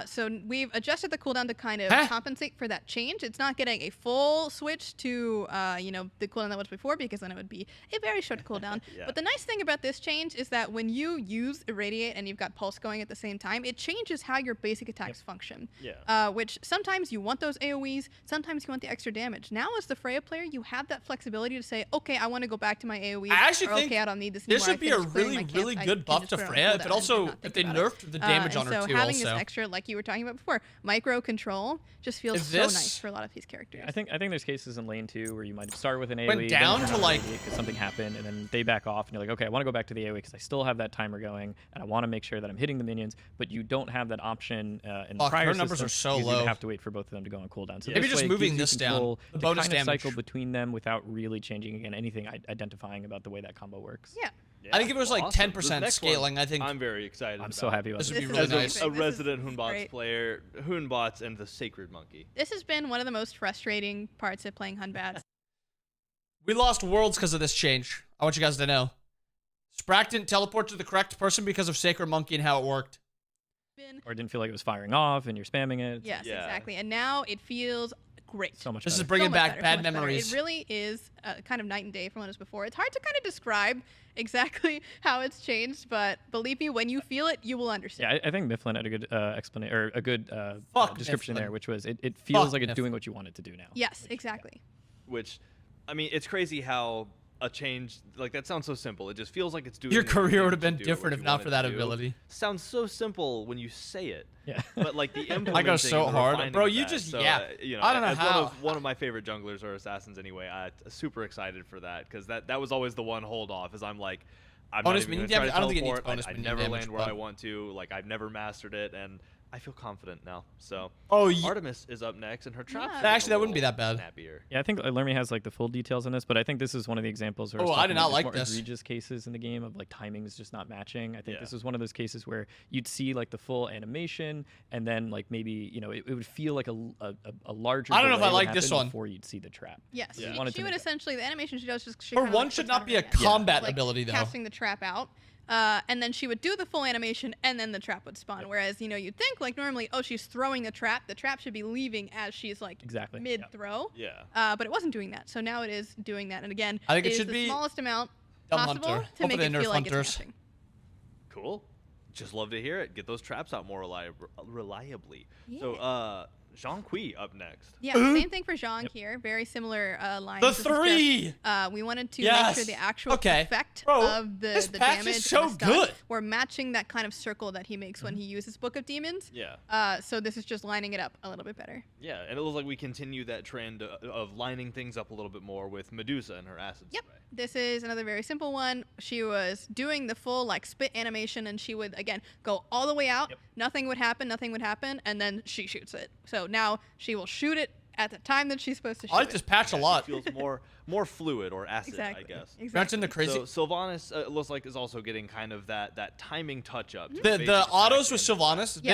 So we've adjusted the cooldown to kind of compensate for that change. It's not getting a full switch to the cooldown that was before, because then it would be a very short cooldown. But the nice thing about this change is that when you use Irradiate and you've got Pulse going at the same time, it changes how your basic attacks function. Which sometimes you want those AoEs, sometimes you want the extra damage. Now as the Freya player, you have that flexibility to say, okay, I want to go back to my AoE. I actually or, think okay, I don't need this this anymore. would be a really good buff to Freya if it also if they nerfed the damage on her so too. having Also, this extra, like you were talking about before, micro control just feels so nice for a lot of these characters. I think there's cases in lane 2 where you might start with an AoE, went down to like because something happened, and then they back off, and you're like, okay, I want to go back to the AoE because I still have that timer going, and I want to make sure that I'm hitting the minions, but you don't have that option in the prior her numbers system, are so because low. You have to wait for both of them to go on cooldown. So Maybe this just way it moving gives this you down, control the to bonus kind of damage. cycle between them without really changing again anything identifying about the way that combo works. Yeah. I think if it was like awesome. 10% scaling, I think I'm very excited. I'm so happy about this would be This really is nice. A This resident is Hoonbots great. player, Hoonbots and the Sacred Monkey. This has been one of the most frustrating parts of playing Hunbats. We lost worlds because of this change. I want you guys to know. Sprack didn't teleport to the correct person because of Sacred Monkey and how it worked. Or didn't feel like it was firing off, and you're spamming it. Yes, Yeah. exactly. And now it feels great. So much This is better. bringing So much back better, bad so much better. memories. It really is kind of night and day from what it was before. It's hard to kind of describe exactly how it's changed, but believe me, when you feel it, you will understand. Yeah, I think Mifflin had a good explanation or a good description Mifflin. there, which was it feels Fuck like it's Mifflin. doing what you want it to do now. Yes, exactly. Which, I mean, it's crazy how a change like that sounds so simple. It just feels like it's doing. Your what you career need would have to been do, different what if you not want for it that to do. ability. Sounds so simple when you say it. Yeah. But like the implementing I go so and the hard. refining Bro, of you that. just So, yeah. you know, I don't know as how. one of my favorite junglers or assassins anyway. Super excited for that because that was always the one hold off. Is I'm like, I'm Bonus not even minion gonna try damage? to I don't think it needs teleport. bonus I minion never damage, land where but- I want to. Like I've never mastered it, and I feel confident now. So Oh, Artemis is up next, and her trap. Yeah. Actually, that wouldn't be that bad. Snappier. Yeah, I think Lermy has like the full details on this, but I think this is one of the examples where Oh, was I did talking not about like more this. egregious cases in the game of like timings just not matching. I think Yeah. this was one of those cases where you'd see like the full animation, and then like maybe it would feel like a larger. I don't know if I delay would like this happen one. before you'd see the trap. Yes, Yeah. Wanted she to would make it- essentially, the animation she does just she Her kinda, one like, should puts out not be a her hand, combat like, ability though. casting the trap out. And then she would do the full animation, and then the trap would spawn. Whereas, you'd think, like, normally, oh, she's throwing the trap. The trap should be leaving as she's, like, Exactly. mid-throw. Yeah. But it wasn't doing that. So now it is doing that. And again, I think it is should the be smallest amount Dumb possible Hunter. to Hopefully make they it nerf feel like hunters. it's matching. Cool. Just love to hear it. Get those traps out more reliably. Yeah. So, Jean Kui up next. Yeah, same thing for Zhang here. Very similar lines. The This is just, 3! we wanted to make Yes. sure the actual Okay. effect Bro, of the this patch is damage so and the stun good. were matching that kind of circle that he makes when he uses Book of Demons. Yeah. So this is just lining it up a little bit better. Yeah, and it looks like we continue that trend of lining things up a little bit more with Medusa and her acid Yep. spray. This is another very simple one. She was doing the full like spit animation, and she would again go all the way out. Yep. Nothing would happen, and then she shoots it. So now she will shoot it at the time that she's supposed to shoot I like it. this patch a Yeah, lot. It feels more fluid or acid, Exactly. I guess. Exactly. Mention the crazy. So Sylvanas looks like is also getting kind of that timing touch up. to The basic autos attack with and- Sylvanas. Yeah,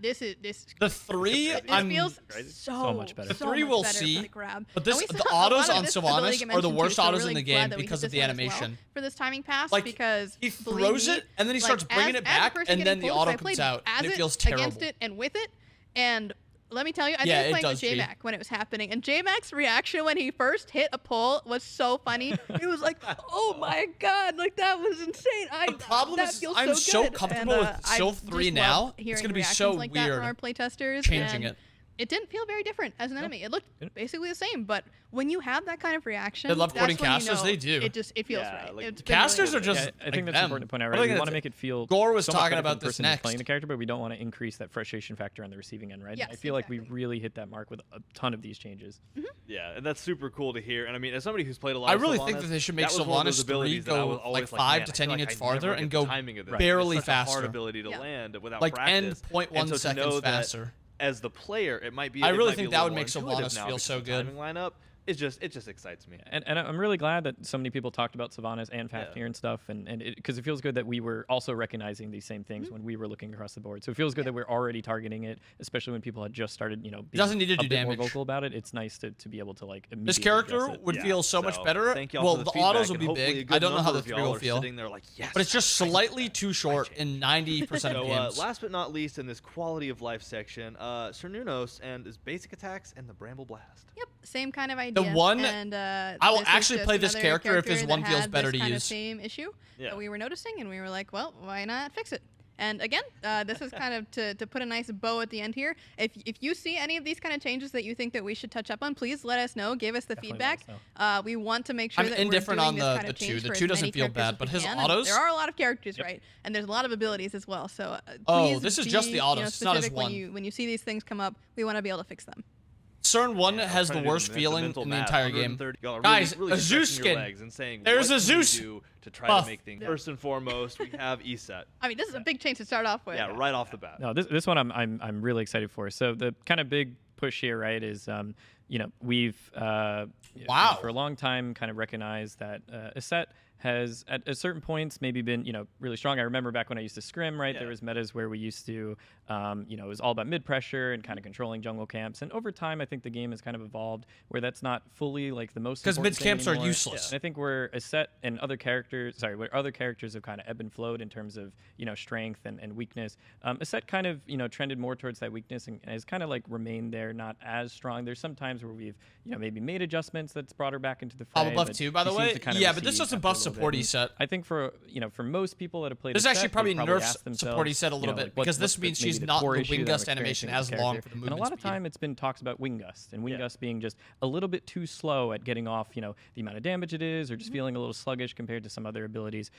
This this the 3. This I'm feels Crazy. so much better. The so 3 much we'll better see, for the grab. but And this we the saw a lot autos of on this with the Liga Sylvanas are the mentioned too, worst so autos really in the glad game that we because did of this the one as well animation. for this timing pass Like because he believe throws me, it and then he like, starts bringing as it the back person and then getting the pulled, auto I played comes out as and it it, feels against terrible. it and with it, and let me tell you, I Yeah, think it playing does, with G. J-Mac when it was happening, and J-Mac's reaction when he first hit a pole was so funny. He was like, "Oh my god, like that was insane." The problem that is feels I'm so good. comfortable And, with I Sylph just 3 love now. It's hearing gonna be reactions so like that weird from our playtesters. changing and it. It didn't feel very different as an enemy. It looked basically the same, but when you have that kind of reaction, They love that's quoting when you casters, know they do. It feels Yeah, right. like, It's been really Casters are good. just Yeah, I like think that's them. important to point out. What are Right? they We gonna want to say? make it feel. Gore was so much talking better for about the this person who's next. playing the character, but we don't want to increase that frustration factor on the receiving end, right? Yes, I feel like we exactly. really hit that mark with a ton of these changes. Yeah, and that's super cool to hear. And I mean, as somebody who's played a lot, I of really Sylvanas, think that they should make that was one of those Sylvanas 3 abilities that I go was always like 5 man, to I 10 feel like units I never farther get and the go timing of this. barely It's such a hard faster. ability to Yeah. land without Like practice. end 0.1 And so to seconds know that faster. as the player, it might be. I it really might be think a that little would make more intuitive Sylvanas now feel because so the good. Timing lineup, it just excites me. And I'm really glad that so many people talked about Sylvanas and Yeah. Fafnir and stuff, and because it feels good that we were also recognizing these same things when we were looking across the board. So it feels good that we're already targeting it, especially when people had just started, being doesn't need to a do bit more damage. vocal about it. It's nice to be able to like immediately This character address it. would Yeah, feel so much so better. Thank y'all Well, for the feedback, autos will and be hopefully a big. good I don't know how number the of 3 y'all will are feel. Sitting there like, yes, But it's just I like slightly that. too short in 90% of So, games. last but not least in this quality of life section, Cernunos and his basic attacks and the Bramble Blast. Yep, same kind of idea. one- and, I will this is actually just play this another character if his that one feels had better this to kind of use. same issue Yeah. that we were noticing, and we were like, well, why not fix it? And again, this is kind of to put a nice bow at the end here. If you see any of these kind of changes that you think that we should touch up on, please let us know. Give us the Definitely let feedback. us We want to make sure I'm that indifferent we're on doing this the kind of 2. change The for 2 as doesn't many feel characters bad, as but we his can. And autos. there are a lot of characters, Yep. right? And there's a lot of abilities as well. So Oh, please this is be, just the autos, it's not his specific one. when you see these things come up. We want to be able to fix them. CERN 1 Yeah, I was has the trying to do worst feeling mental in the math, entire game. 130 y'all are Guys, really a Zeus stretching your skin. legs and saying, There's what a can we Zeus do to try buff. to make things. First and foremost, we have ESET. I mean, this is a big change to start off with. Yeah, right off the bat. No, this one I'm really excited for. So the kind of big push here, right, is we've Wow. for a long time kind of recognized that Aset has at certain points maybe been, really strong. I remember back when I used to scrim, right? There was metas where we used to, it was all about mid pressure and kind of controlling jungle camps. And over time, I think the game has kind of evolved where that's not fully like the most important mid camps are anymore. useless. And I think where Asset and other characters, where other characters have kind of ebbed and flowed in terms of, strength and weakness. Asset kind of, trended more towards that weakness and has kind of like remained there, not as strong. There's some times where we've, maybe made adjustments that's brought her back into the fray. Buff too, by the way. Yeah, but this doesn't buff supporty set. I think for most people that have played, this actually probably nerfs supporty set a little bit because this means she's not the wing gust animation as long for the movement. And a lot of time it's been talks about wing gust and wing gust being just a little bit too slow at getting off, the amount of damage it is, or just feeling a little sluggish compared to some other abilities.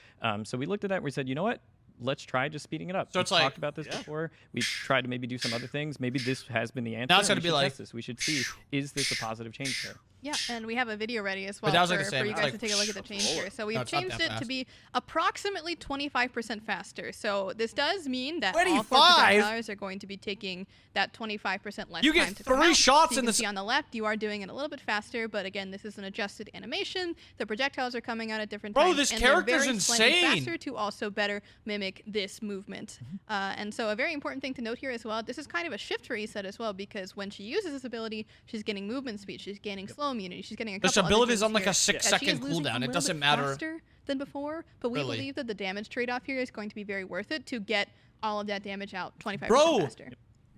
So we looked at that and we said, you know what? Let's try just speeding it up. So We've talked about this before. We've tried to maybe do some other things. Maybe this has been the answer. Now it's going to be like this. We should see, is this a positive change here? Yeah, and we have a video ready as well for you guys to take a look at the change here. So we've changed it to be approximately 25% faster. So this does mean that all 4 projectiles are going to be taking that 25% less time to come out. You get 3 shots so in this. See on the left, you are doing it a little bit faster, but again, this is an adjusted animation. The projectiles are coming out at different times. Bro, this character's insane. Faster to also better mimic this movement. And so a very important thing to note here as well, this is kind of a shift reset as well, because when she uses this ability, she's getting movement speed, she's gaining slow immunity, she's getting a couple this ability is on like a 6-second cooldown. It doesn't matter. Faster than before, but we believe that the damage trade-off here is going to be very worth it to get all of that damage out 25% faster.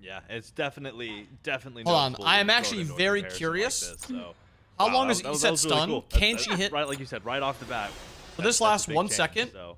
Yeah, it's definitely. Hold on, I am actually very curious. Like this, so. How long is Eset stun? Really cool. Can she hit? Right, like you said, right off the bat. So this lasts 1 second. So.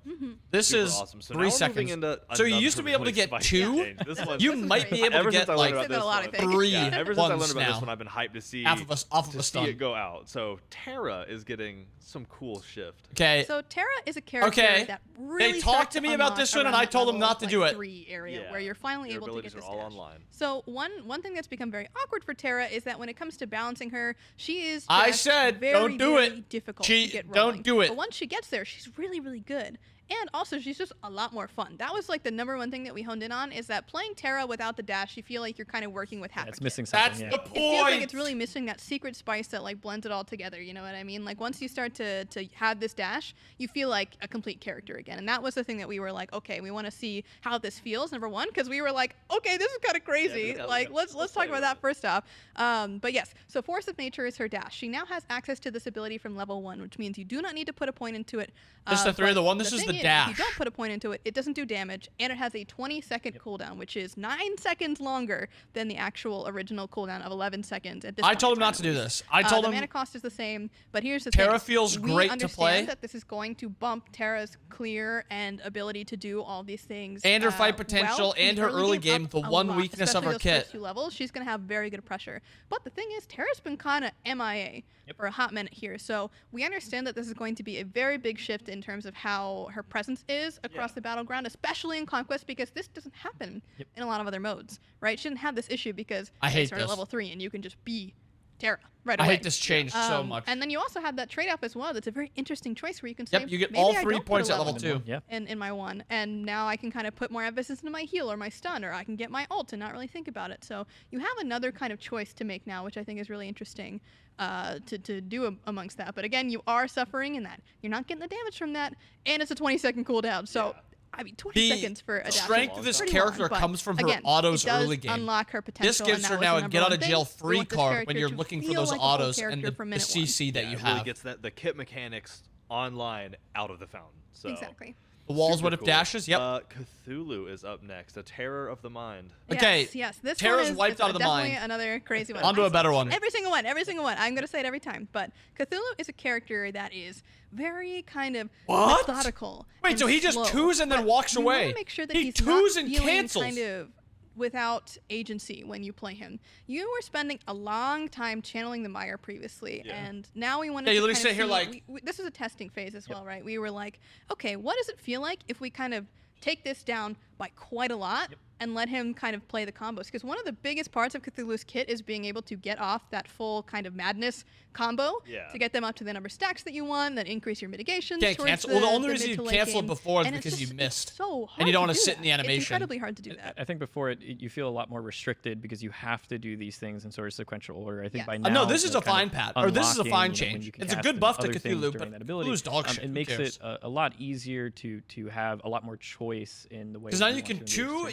This is awesome. So 3 seconds. So you used to be able to get 2. You might be able to get like 3 ever since I learned about this one, I've been hyped to see off of a stun. See it go out. So Terra is getting some cool shift. Okay. So Terra is a character that really they talked to me about this one, and I told them not to do it. 3 area where you're finally able to get this all online. So one thing that's become very awkward for Terra is that when it comes to balancing her, she is I said very, don't do very it. difficult to get rolling. Don't do it. But once she gets there, she's really, really good. And also, she's just a lot more fun. That was like the #1 thing that we honed in on, is that playing Terra without the dash, you feel like you're kind of working with half. It's missing something. That's the point. It feels like it's really missing that secret spice that like blends it all together. You know what I mean? Like once you start to have this dash, you feel like a complete character again. And that was the thing that we were like, okay, we want to see how this feels. #1, because we were like, okay, this is kind of crazy. Like let's talk about that first off. But yes, so Force of Nature is her dash. She now has access to this ability from level 1, which means you do not need to put a point into it. This is the 3 of the 1. This is the dash. If you don't put a point into it, it doesn't do damage, and it has a 20-second cooldown, which is 9 seconds longer than the actual original cooldown of 11 seconds. At this I told him not to do this. I told him the mana cost is the same, but here's the Terra thing. feels great to play. We understand that this is going to bump Terra's clear and ability to do all these things. And her fight potential and her early game, the one weakness of her kit. First 2 levels, she's going to have very good pressure. But the thing is, Terra's been kind of MIA for a hot minute here. So we understand that this is going to be a very big shift in terms of how her presence is across the battleground, especially in Conquest, because this doesn't happen in a lot of other modes, right? She didn't have this issue because I start at level 3 and you can just be Terra right away. I hate this change so much. And then you also have that trade-off as well. That's a very interesting choice where you can say, you get all 3 points at level 2 in my 1, and now I can kind of put more emphasis into my heal or my stun, or I can get my ult and not really think about it. So you have another kind of choice to make now, which I think is really interesting to do amongst that. But again, you are suffering in that. You're not getting the damage from that, and it's a 20-second cooldown. So I mean, 20 seconds for a dash. The strength of this character comes from her autos early game. Unlock her potential. This gives her now a get out of jail free card when you're looking for those autos and the CC that you have. It really gets the kit mechanics online out of the fountain. So. Exactly. The walls would have dashes. Yep. Cthulhu is up next. A Terror of the Mind. Okay. Yes. This Terror's one is wiped out of the mind. Another crazy one. Onto a better one. Every single one. I'm gonna say it every time. But Cthulhu is a character that is very kind of methodical. Wait, so he just slow. twos and then walks away? You want to make sure that he he's twos not and feeling cancels. kind of without agency when you play him. You were spending a long time channeling the Mire previously, and now we want to. Yeah, you literally sit here like. This is a testing phase as well, right? We were like, okay, what does it feel like if we kind of take this down, by quite a lot and let him kind of play the combos. Because one of the biggest parts of Cthulhu's kit is being able to get off that full kind of madness combo to get them up to the number of stacks that you want, then increase your mitigations. Can't cancel. Well, the only reason you canceled before is because you missed. So hard and you don't want to sit that. in the animation. It's incredibly hard to do that. I think before you feel a lot more restricted because you have to do these things in sort of sequential order. I think by now. No, this is a fine pat, or this is a fine change. It's a good buff to Cthulhu, but Cthulhu's dog shit. It makes it a lot easier to have a lot more choice in the way. Because now you can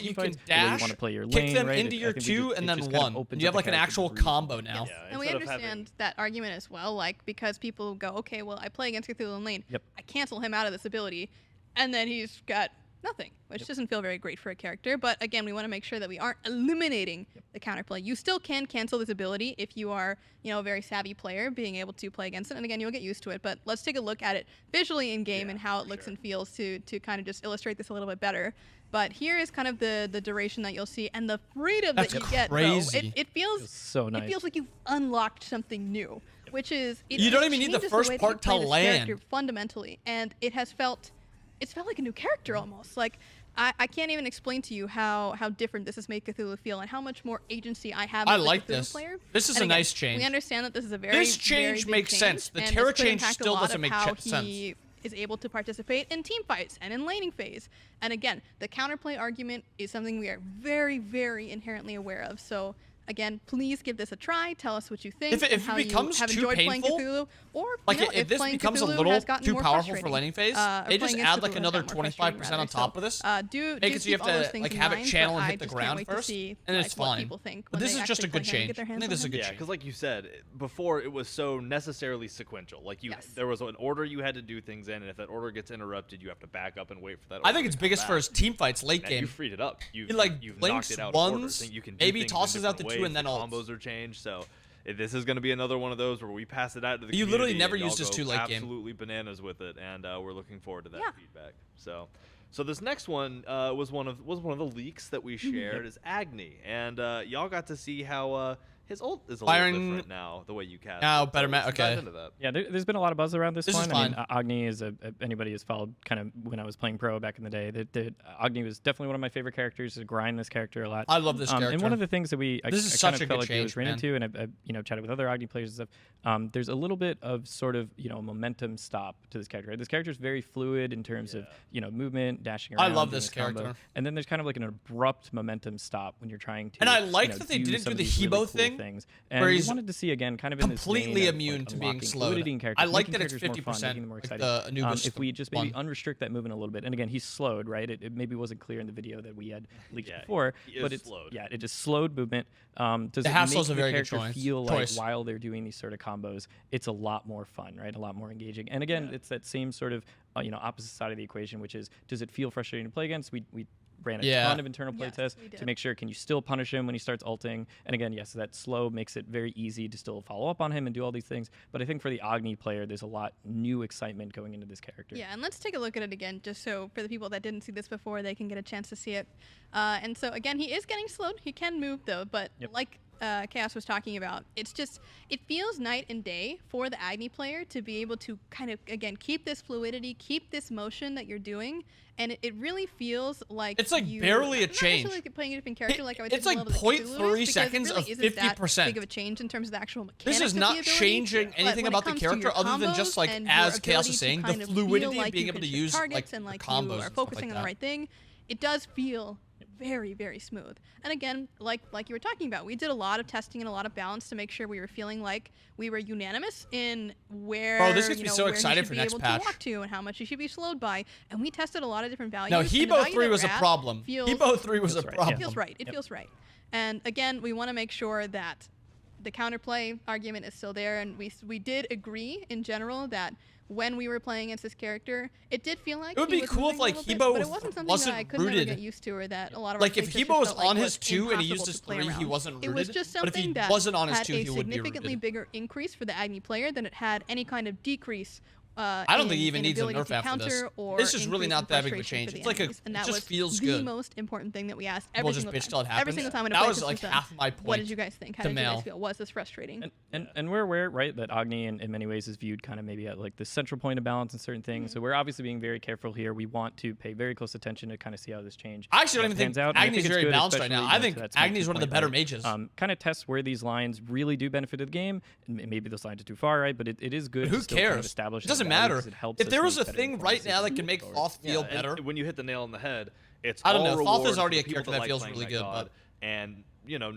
you can dash, kick them into your 2 and then 1. You have like an actual combo now. And we understand that argument as well, like because people go, okay, well I play against Cthulhu in lane, I cancel him out of this ability, and then he's got nothing, which doesn't feel very great for a character. But again, we want to make sure that we aren't eliminating the counterplay. You still can cancel this ability if you are, a very savvy player being able to play against it. And again, you'll get used to it. But let's take a look at it visually in game and how it looks and feels to kind of just illustrate this a little bit better. But here is kind of the duration that you'll see and the freedom that you get. Bro. It feels so nice. It feels like you've unlocked something new, which is you don't even need the first part to land fundamentally, and it's felt like a new character almost. Like I can't even explain to you how different this has made Cthulhu feel and how much more agency I have as a Cthulhu player. This is a nice change. We understand that this is a this change very makes sense. The Terra change still doesn't make sense. He is able to participate in team fights and in laning phase. And again, the counterplay argument is something we are very, very inherently aware of. So again, please give this a try. Tell us what you think. If it becomes too painful, Cthulhu, or if this becomes a little too powerful for laning phase, they just add like another 25% on top of this. Make it so you have to have it channel and hit the ground first, and it's fine. But this is just a good change. I think this is a good change. Because like you said, before it was so necessarily sequential. Like there was an order you had to do things in, and if that order gets interrupted, you have to back up and wait for that. I think it's biggest for his team fights late game. You freed it up. You've links knocked it out ones, maybe tosses out the 2 and then combos are changed. So this is going to be another one of those where we pass it out to the community. You literally never used this 2 late game. Absolutely bananas with it, and we're looking forward to that feedback. So this next one was one of the leaks that we shared is Agni, and y'all got to see how his ult is a little different now, the way you cast. Now better okay. Yeah, there's been a lot of buzz around this one. Is fine. I mean, Agni is anybody who's followed kind of when I was playing pro back in the day. Agni was definitely one of my favorite characters. I grind this character a lot. I love this character. And one of the things that I kind of felt like I was ran into, and I chatted with other Agni players and stuff. There's a little bit of sort of momentum stop to this character. This character is very fluid in terms of movement, dashing around. I love this character. And then there's kind of like an abrupt momentum stop when you're trying to. And I like that they didn't do the Hebo thing, where he's wanted to see again, kind of in completely this immune to being slowed. I like that it's 50%. Like the Anubis if we just maybe unrestrict that movement a little bit, and again, he's slowed, right? It maybe wasn't clear in the video that we had leaked before, but it's slowed. Yeah, it just slowed movement. Does it make the character feel like while they're doing these sort of combos, it's a lot more fun, right? A lot more engaging. And again, it's that same sort of opposite side of the equation, which is, does it feel frustrating to play against? We ran a ton of internal play tests to make sure, can you still punish him when he starts ulting? And again, yes, that slow makes it very easy to still follow up on him and do all these things. But I think for the Agni player, there's a lot new excitement going into this character. Yeah, and let's take a look at it again, just so for the people that didn't see this before, they can get a chance to see it. And so again, he is getting slowed. He can move though, but like Chaos was talking about, it feels night and day for the Agni player to be able to kind of, again, keep this fluidity, keep this motion that you're doing, and it really feels like it's like barely a change. Not like playing a different character, like I was it's like 0.3 seconds of 50%. Big of a change in terms of the actual mechanics. This is not changing anything about the character other than just like, as Chaos is saying, the fluidity of being able to use like and like combos you are focusing on the right thing. It does feel very, very smooth. And again, like you were talking about, we did a lot of testing and a lot of balance to make sure we were feeling like we were unanimous in where this gets me so excited for next patch. To walk to and how much you should be slowed by. And we tested a lot of different values. No, Hebo 3 was a problem. Hebo 3 was a problem. It feels right. It feels right. And again, we want to make sure that the counterplay argument is still there, and we did agree in general that when we were playing against this character, it did feel like it would be cool if like Hebo but it wasn't something that I could never get used to, or that a lot of like if Hebo was on his 2 and he used his 3, he wasn't rooted. It was just but if he something that wasn't on his had 2, a he would be significantly rooted. bigger increase for the Agni player than it had any kind of decrease I don't think he even needs a nerf after this. This is really not that big of a change. It's like it just feels good. The most important thing that we asked every single time. Every single time that was like half my point. What did you guys think? How did you guys feel? Was this frustrating? And we're aware, right, that Agni in many ways is viewed kind of maybe at like the central point of balance in certain things. So we're obviously being very careful here. We want to pay very close attention to kind of see how this change I actually don't even think Agni's very balanced right now. I think Agni's one of the better mages. Kind of test where these lines really do benefit the game. And maybe those lines are too far, right? But it is good. Who cares? Establish it doesn't matter. If there was a thing right now that can make Thoth feel better. When you hit the nail on the head, it's I don't know. Thoth is reward already a for the character people that like feels playing really that good, god, but and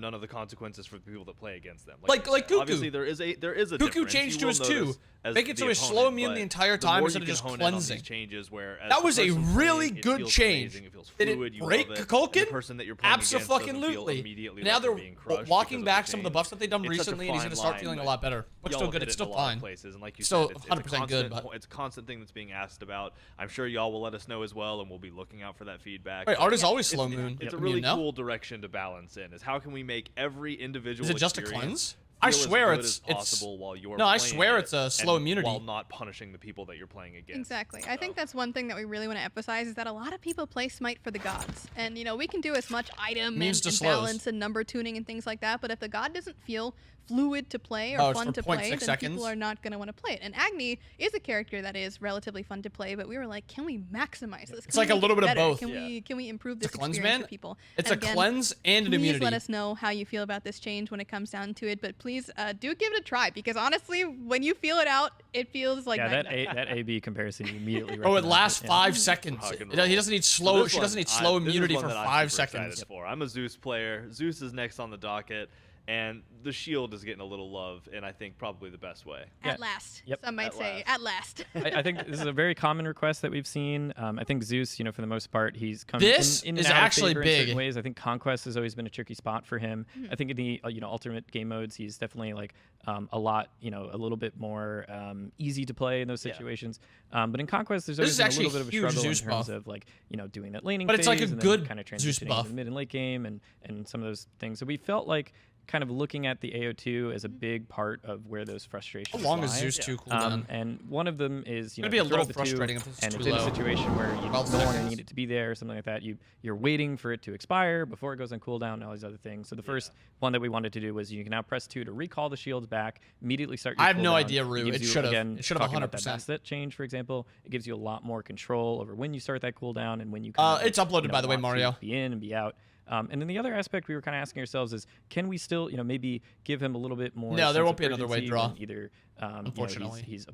none of the consequences for the people that play against them. Like Cuckoo. Obviously, there is a Cuckoo difference. changed to You his will 2. notice as Make it so the he's slow opponent, immune but the entire the time more instead of you just can hone in on cleansing. these changes, where as That the was a person really playing, it good feels change. amazing, it feels Did fluid, it you break love it, and Kukulkan? the person that you're playing against doesn't feel Abso-fucking-lutely. immediately Now like they're they're being crushed walking because of back the some of the change. buffs that they've done It's such a recently, and he's fine going to start line, feeling a but lot better. But y'all still have good. hit It's it still in a lot of fine. places, and like you Still said, it's 100% good, but it's a constant thing that's being asked about. I'm sure y'all will let us know as well, and we'll be looking out for that feedback. Wait, But art is always slow moon. It's a really cool direction to balance in. Is how can we make every individual Is it just a experience cleanse? I feel as swear good it's as possible while you're no. I playing swear it, it's a slow and immunity while not punishing the people that you're playing against. Exactly. I think that's one thing that we really want to emphasize is that a lot of people play Smite for the gods. And, we can do as much item and balance and number tuning and things like that, but if the god doesn't feel fluid to play or fun to play, then people are not going to want to play it. And Agni is a character that is relatively fun to play, but we were like, can we maximize this? It's like a little bit of both. Can we improve this cleanse, experience for people? It's a cleanse and an immunity. Please let us know how you feel about this change when it comes down to it, but please do give it a try, because honestly, when you feel it out, it feels like that A/B comparison you immediately it lasts 5 seconds. He doesn't need slow. She doesn't need slow immunity for 5 seconds. I'm a Zeus player. Zeus is next on the docket. And the shield is getting a little love, and I think probably the best way. At last. Some might say, at last. I think this is a very common request that we've seen. I think Zeus, for the most part, he's come this in is and out actually of favor big. In certain ways. I think Conquest has always been a tricky spot for him. I think in the alternate game modes, he's definitely like a lot, a little bit more easy to play in those situations. But in Conquest, there's always been a little bit of a struggle in terms of like doing that laning phase, it's like a and good kind of Zeus transitioning buff. to the mid and late game and some of those things. So we felt like kind of looking at the AO2 as a big part of where those frustrations How long lie. is Zeus 2 cooldown? And one of them is, It'd be a little frustrating if it's and too it's in low. a situation where you no longer seconds. need it to be there or something like that. You're waiting for it to expire before it goes on cooldown and all these other things. So the first one that we wanted to do was you can now press 2 to recall the shields back, immediately start your I have no cooldown. idea, Rue. It should have. Again, It should have talking about that 100%. asset change, for example. It gives you a lot more control over when you start that cooldown and when you It's uploaded, by the way, want to Mario. be in and be out. And then the other aspect we were kind of asking ourselves is, can we still, maybe give him a little bit more? No, there sense won't of be another urgency wave draw. when either, Unfortunately. he's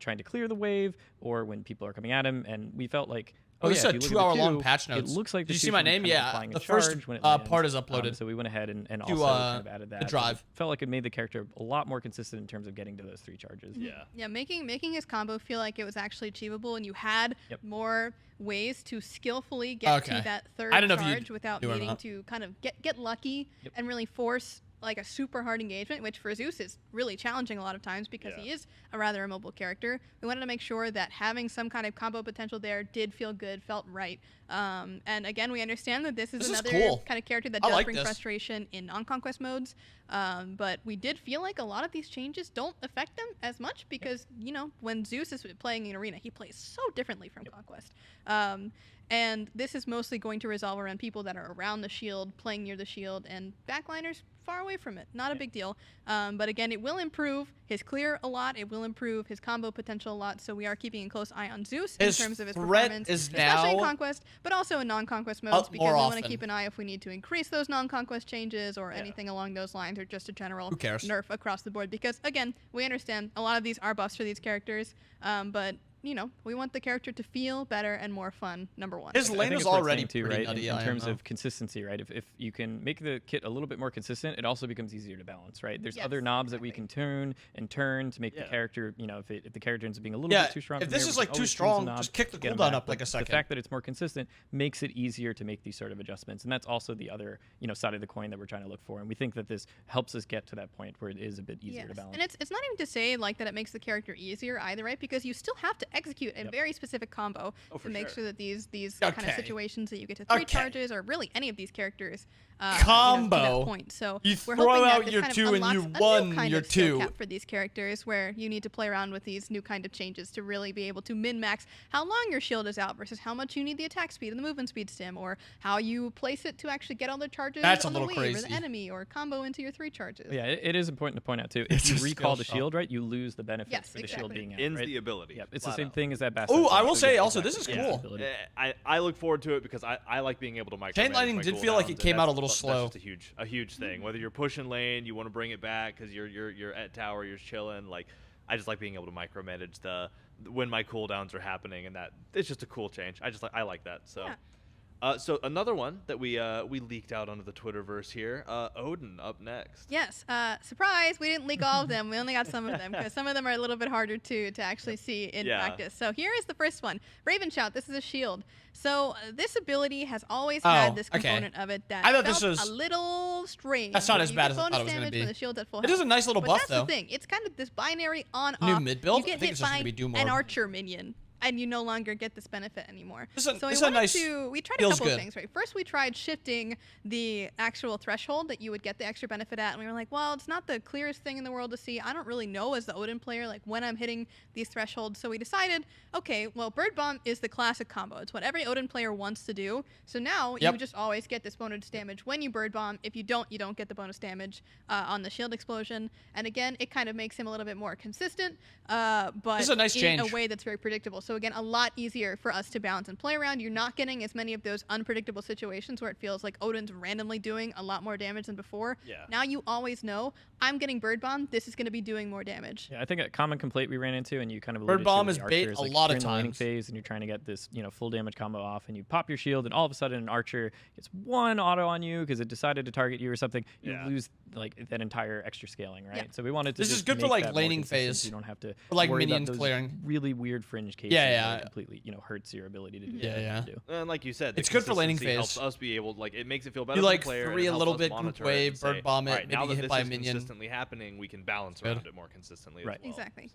trying to clear the wave, or when people are coming at him, and we felt like. This is if a you look at 2-hour-long the patch two, notes. It looks like Did the you see two my should be name? kind of Yeah. applying a The first charge when it lands. part is uploaded. So we went ahead and also kind of added that. the drive. Felt like it made the character a lot more consistent in terms of getting to those 3 charges. Yeah, making his combo feel like it was actually achievable, and you had more ways to skillfully get to that third charge without needing to kind of get lucky and really force like a super hard engagement, which for Zeus is really challenging a lot of times because he is a rather immobile character. We wanted to make sure that having some kind of combo potential there did feel good, felt right. And again, we understand that this is another kind of character that does bring frustration in non-conquest modes. But we did feel like a lot of these changes don't affect them as much because, when Zeus is playing in Arena, he plays so differently from Conquest. And this is mostly going to resolve around people that are around the shield, playing near the shield, and backliners far away from it. Not a big deal. But again, it will improve his clear a lot. It will improve his combo potential a lot. So we are keeping a close eye on Zeus in terms of his performance, especially in Conquest, but also in non-Conquest modes, because we want to keep an eye if we need to increase those non-Conquest changes or anything along those lines, or just a general nerf across the board. Because again, we understand a lot of these are buffs for these characters, but we want the character to feel better and more fun, number one. His lane is already too, pretty right? nutty, In terms of consistency, right? If you can make the kit a little bit more consistent, it also becomes easier to balance, right? There's other knobs that we can turn to make the character, if the character ends up being a little bit too strong. If this is like too strong, just kick the cooldown up like a second. The fact that it's more consistent makes it easier to make these sort of adjustments, and that's also the other, side of the coin that we're trying to look for. And we think that this helps us get to that point where it is a bit easier to balance. And it's not even to say like that it makes the character easier either, right? Because you still have to execute a very specific combo to make sure that these kind of situations that you get to 3 charges, or really any of these characters, combo. To that point. So You we're throw hoping that out this your kind of 2 and unlocks you a new won kind your of skill 2. cap for these characters, where you need to play around with these new kind of changes to really be able to min-max how long your shield is out versus how much you need the attack speed and the movement speed stim, or how you place it to actually get all the charges That's a on the little wave or crazy. the enemy, or combo into your 3 charges. Yeah, it is important to point out too. It's If a you recall skill the shot. shield, right, you lose the benefit Yes, for the shield exactly. being out. Ends right? the ability. Yep, it's the flat same out. thing as that best. Ooh, I will say also, this is Yeah. cool. Ability. I look forward to it because I like being able to micromanage Chain lightning my did feel like it cooldowns, came and out a that's- little slow. That's just a huge thing. Whether you're pushing lane, you want to bring it back because you're at tower, you're chilling. Like, I just like being able to micromanage when my cooldowns are happening, and that it's just a cool change. I like that. So. Yeah. So another one that we leaked out onto the Twitterverse here, Odin up next. Yes, surprise, we didn't leak all of them. We only got some of them because some of them are a little bit harder to actually see in practice. So here is the first one. Raven Shout, this is a shield. So this ability has always had this component of it that I thought felt this was a little strange. That's not where as you bad get as I thought bonus it was gonna damage be. when the shield's at full It is health. a nice little But buff, that's though. the thing. It's kind of this binary on-off. New mid-build? You I get think hit it's just by gonna be do an more. archer minion, and you no longer get this benefit anymore. This is a- So this is we a wanted nice- to. We tried a feels couple of good. things, right? First, we tried shifting the actual threshold that you would get the extra benefit at, and we were like, well, it's not the clearest thing in the world to see. I don't really know as the Odin player, like when I'm hitting these thresholds. So we decided, okay, well, Bird Bomb is the classic combo. It's what every Odin player wants to do. So now you just always get this bonus damage when you Bird Bomb. If you don't get the bonus damage on the shield explosion. And again, it kind of makes him a little bit more consistent, but This is a nice in change. a way that's very predictable. So again, a lot easier for us to balance and play around. You're not getting as many of those unpredictable situations where it feels like Odin's randomly doing a lot more damage than before. Yeah. Now you always know, I'm getting Bird Bomb, this is going to be doing more damage. Yeah, I think a common complaint we ran into, and you kind of Bird alluded Bomb to is with the bait archer, a like lot you're of in the laning times. phase, and you're trying to get this, full damage combo off, and you pop your shield, and all of a sudden an archer gets one auto on you because it decided to target you or something. You lose like that entire extra scaling, right? Yeah. So we wanted to. This is just good for, make like, that more laning consistent, phase. so you don't have to For, like, worry about minions those clearing. really weird fringe cases. Yeah, where yeah. it completely, hurts your ability to do. Yeah, what you yeah. need to do. And like you said, the It's good for laning consistency phase. helps us be able, like, it makes it feel better You, for like, the player. and 3 it a helps little us bit, group monitor it wave, and say, Bird Bomb it, all right, maybe now you that hit this by a is minion. consistently happening, we can balance Good. around it more consistently Right. as well. Exactly.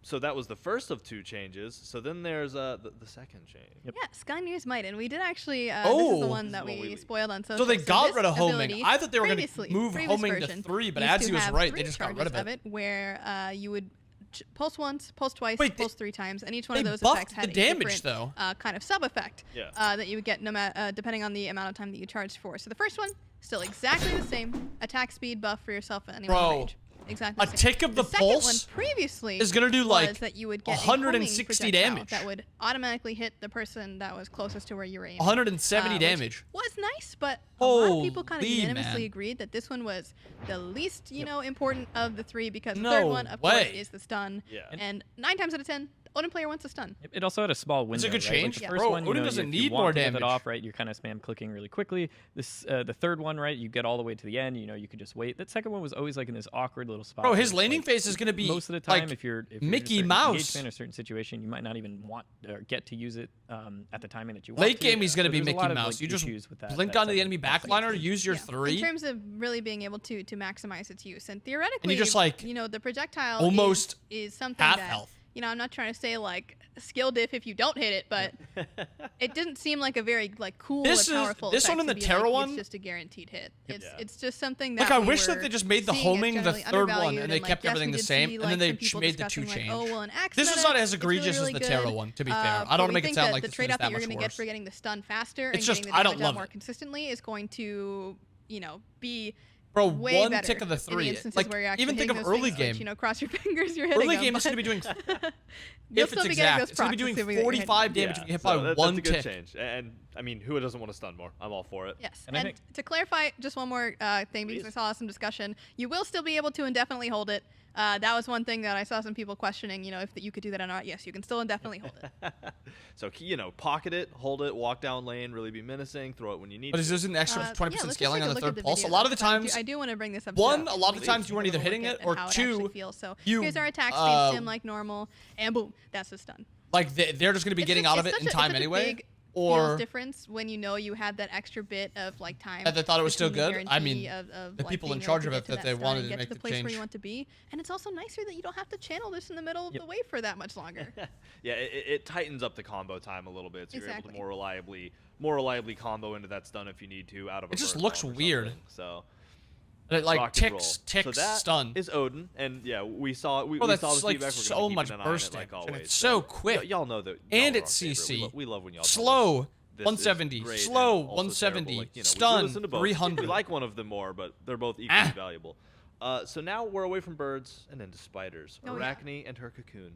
So that was the first of 2 changes. So then there's the second change. Yeah, Skynear's Might, and we did actually, this is Oh. the one This that is what we we- spoiled on social. So they got this rid of homing. ability I thought they were going to previously- move previous homing to version 3, but used as to he was have right, 3 they just got rid charges of it. where you would pulse once, pulse twice, Wait, pulse 3 times, and each one they of those buffed effects had the damage, a different though. kind of sub effect Yeah. that you would get depending on the amount of time that you charged for. So the first one, still exactly the same, attack speed buff for yourself at anyone Bro, in range. Exactly. a the same. tick of the second pulse one previously is gonna do, was like, that you would get 160 a homing projectile damage. that would automatically hit the person that was closest to where you were aiming. 170 which damage. was nice, but a lot of people kind of Holy unanimously man. agreed that this one was the least, important of the 3 because the No third one, of course, way. is the stun. Yeah. And 9 times out of 10, Odin player wants a stun. It also had a small window. It's a good right? Like change. the Yeah. first Bro, one, Odin doesn't if you need want more to get damage. it off, right? You're kind of spam clicking really quickly. The third one, right? You get all the way to the end. You could just wait. That second one was always like in this awkward little spot. Bro, where his it's laning like, phase is going to be most of the time, like if you're in a Mickey certain Mouse. engagement or a certain situation, you might not even want or get to use it at the timing that you want. Late to. game, he's going to So be there's a Mickey lot of, Mouse. like, You just issues with that, blink that onto the second enemy buffer. backliner, use your Yeah, 3. in terms of really being able to maximize its use, and theoretically, just, like, the projectile almost is something half that health. I'm not trying to say like skill diff if you don't hit it, but it didn't seem like a very cool This or is- powerful. this one effect and the to be Terra like, one- It's just a guaranteed hit. It's Yeah. it's just something that Like, I we wish that were they just made the seeing as homing the generally third one, undervalued, and they kept yes, everything we the did same, see, and then like, they some people made the 2 discussing, like, change. oh, well, an axe This is meta, not as it's egregious really as the good. Terra one, to be fair. I but don't want to we make it think sound that like the this thing is trade-off that that you're much going to get worse. for getting the stun faster It's and just- getting the I don't damage out love more it. consistently is going to, be Bro, way one better tick of the in 3. the instances Like, where you're actually even think of hitting those early things, game. which, cross your fingers, you're hitting Early them, game, it's going to be but doing, you'll if still it's be getting exact, those it's going to be procs, doing assuming that you're hitting 45 them. damage if you hit so by that's one a good tick. change. And I mean, who doesn't want to stun more? I'm all for it. Yes, And I and think- to clarify, just one more thing, because I saw some discussion, you will still be able to indefinitely hold it. That was one thing that I saw some people questioning, if you could do that or not. Yes, you can still indefinitely hold it. So pocket it, hold it, walk down lane, really be menacing, throw it when you need But is to. this an extra 20% let's just scaling take on a the look at third pulse? A video lot of the because times, I do want to bring this up. one, to a lot of the Please. times you weren't either take a hitting look it, at or how it actually 2, feels. So you, here's our attack speed stim like normal, and boom, that's the stun. like they're just going to be getting out of it in time anyway. Big Or feels difference when you have that extra bit of time. that they thought it was still between the good. I guarantee mean, of, the like, people in being charge able of to it get that they that stun wanted and to get make to the the place where change. you want to be, and it's also nicer that you don't have to channel this in the middle of the wave for that much longer. Yeah, it tightens up the combo time a little bit, so you're able Exactly. to more reliably more reliably combo into that stun if you need to out of a It just burn looks bomb or weird. something. So It like rock and roll. ticks, So that stun. is Odin, and yeah, we saw we Oh, saw that's the like feedback. We're so gonna be much keeping an eye on it burst like damage, and always. it's so quick. Y'all know that. And y'all it's are our favorite. CC. We love when y'all tell us Slow, this is 170. great Slow, and also 170. terrible. Like, you know, we Stun, listen to both. 300. We like one of them more, but they're both equally valuable. So now we're away from birds and into spiders. Oh, yeah. Arachne and her cocoon.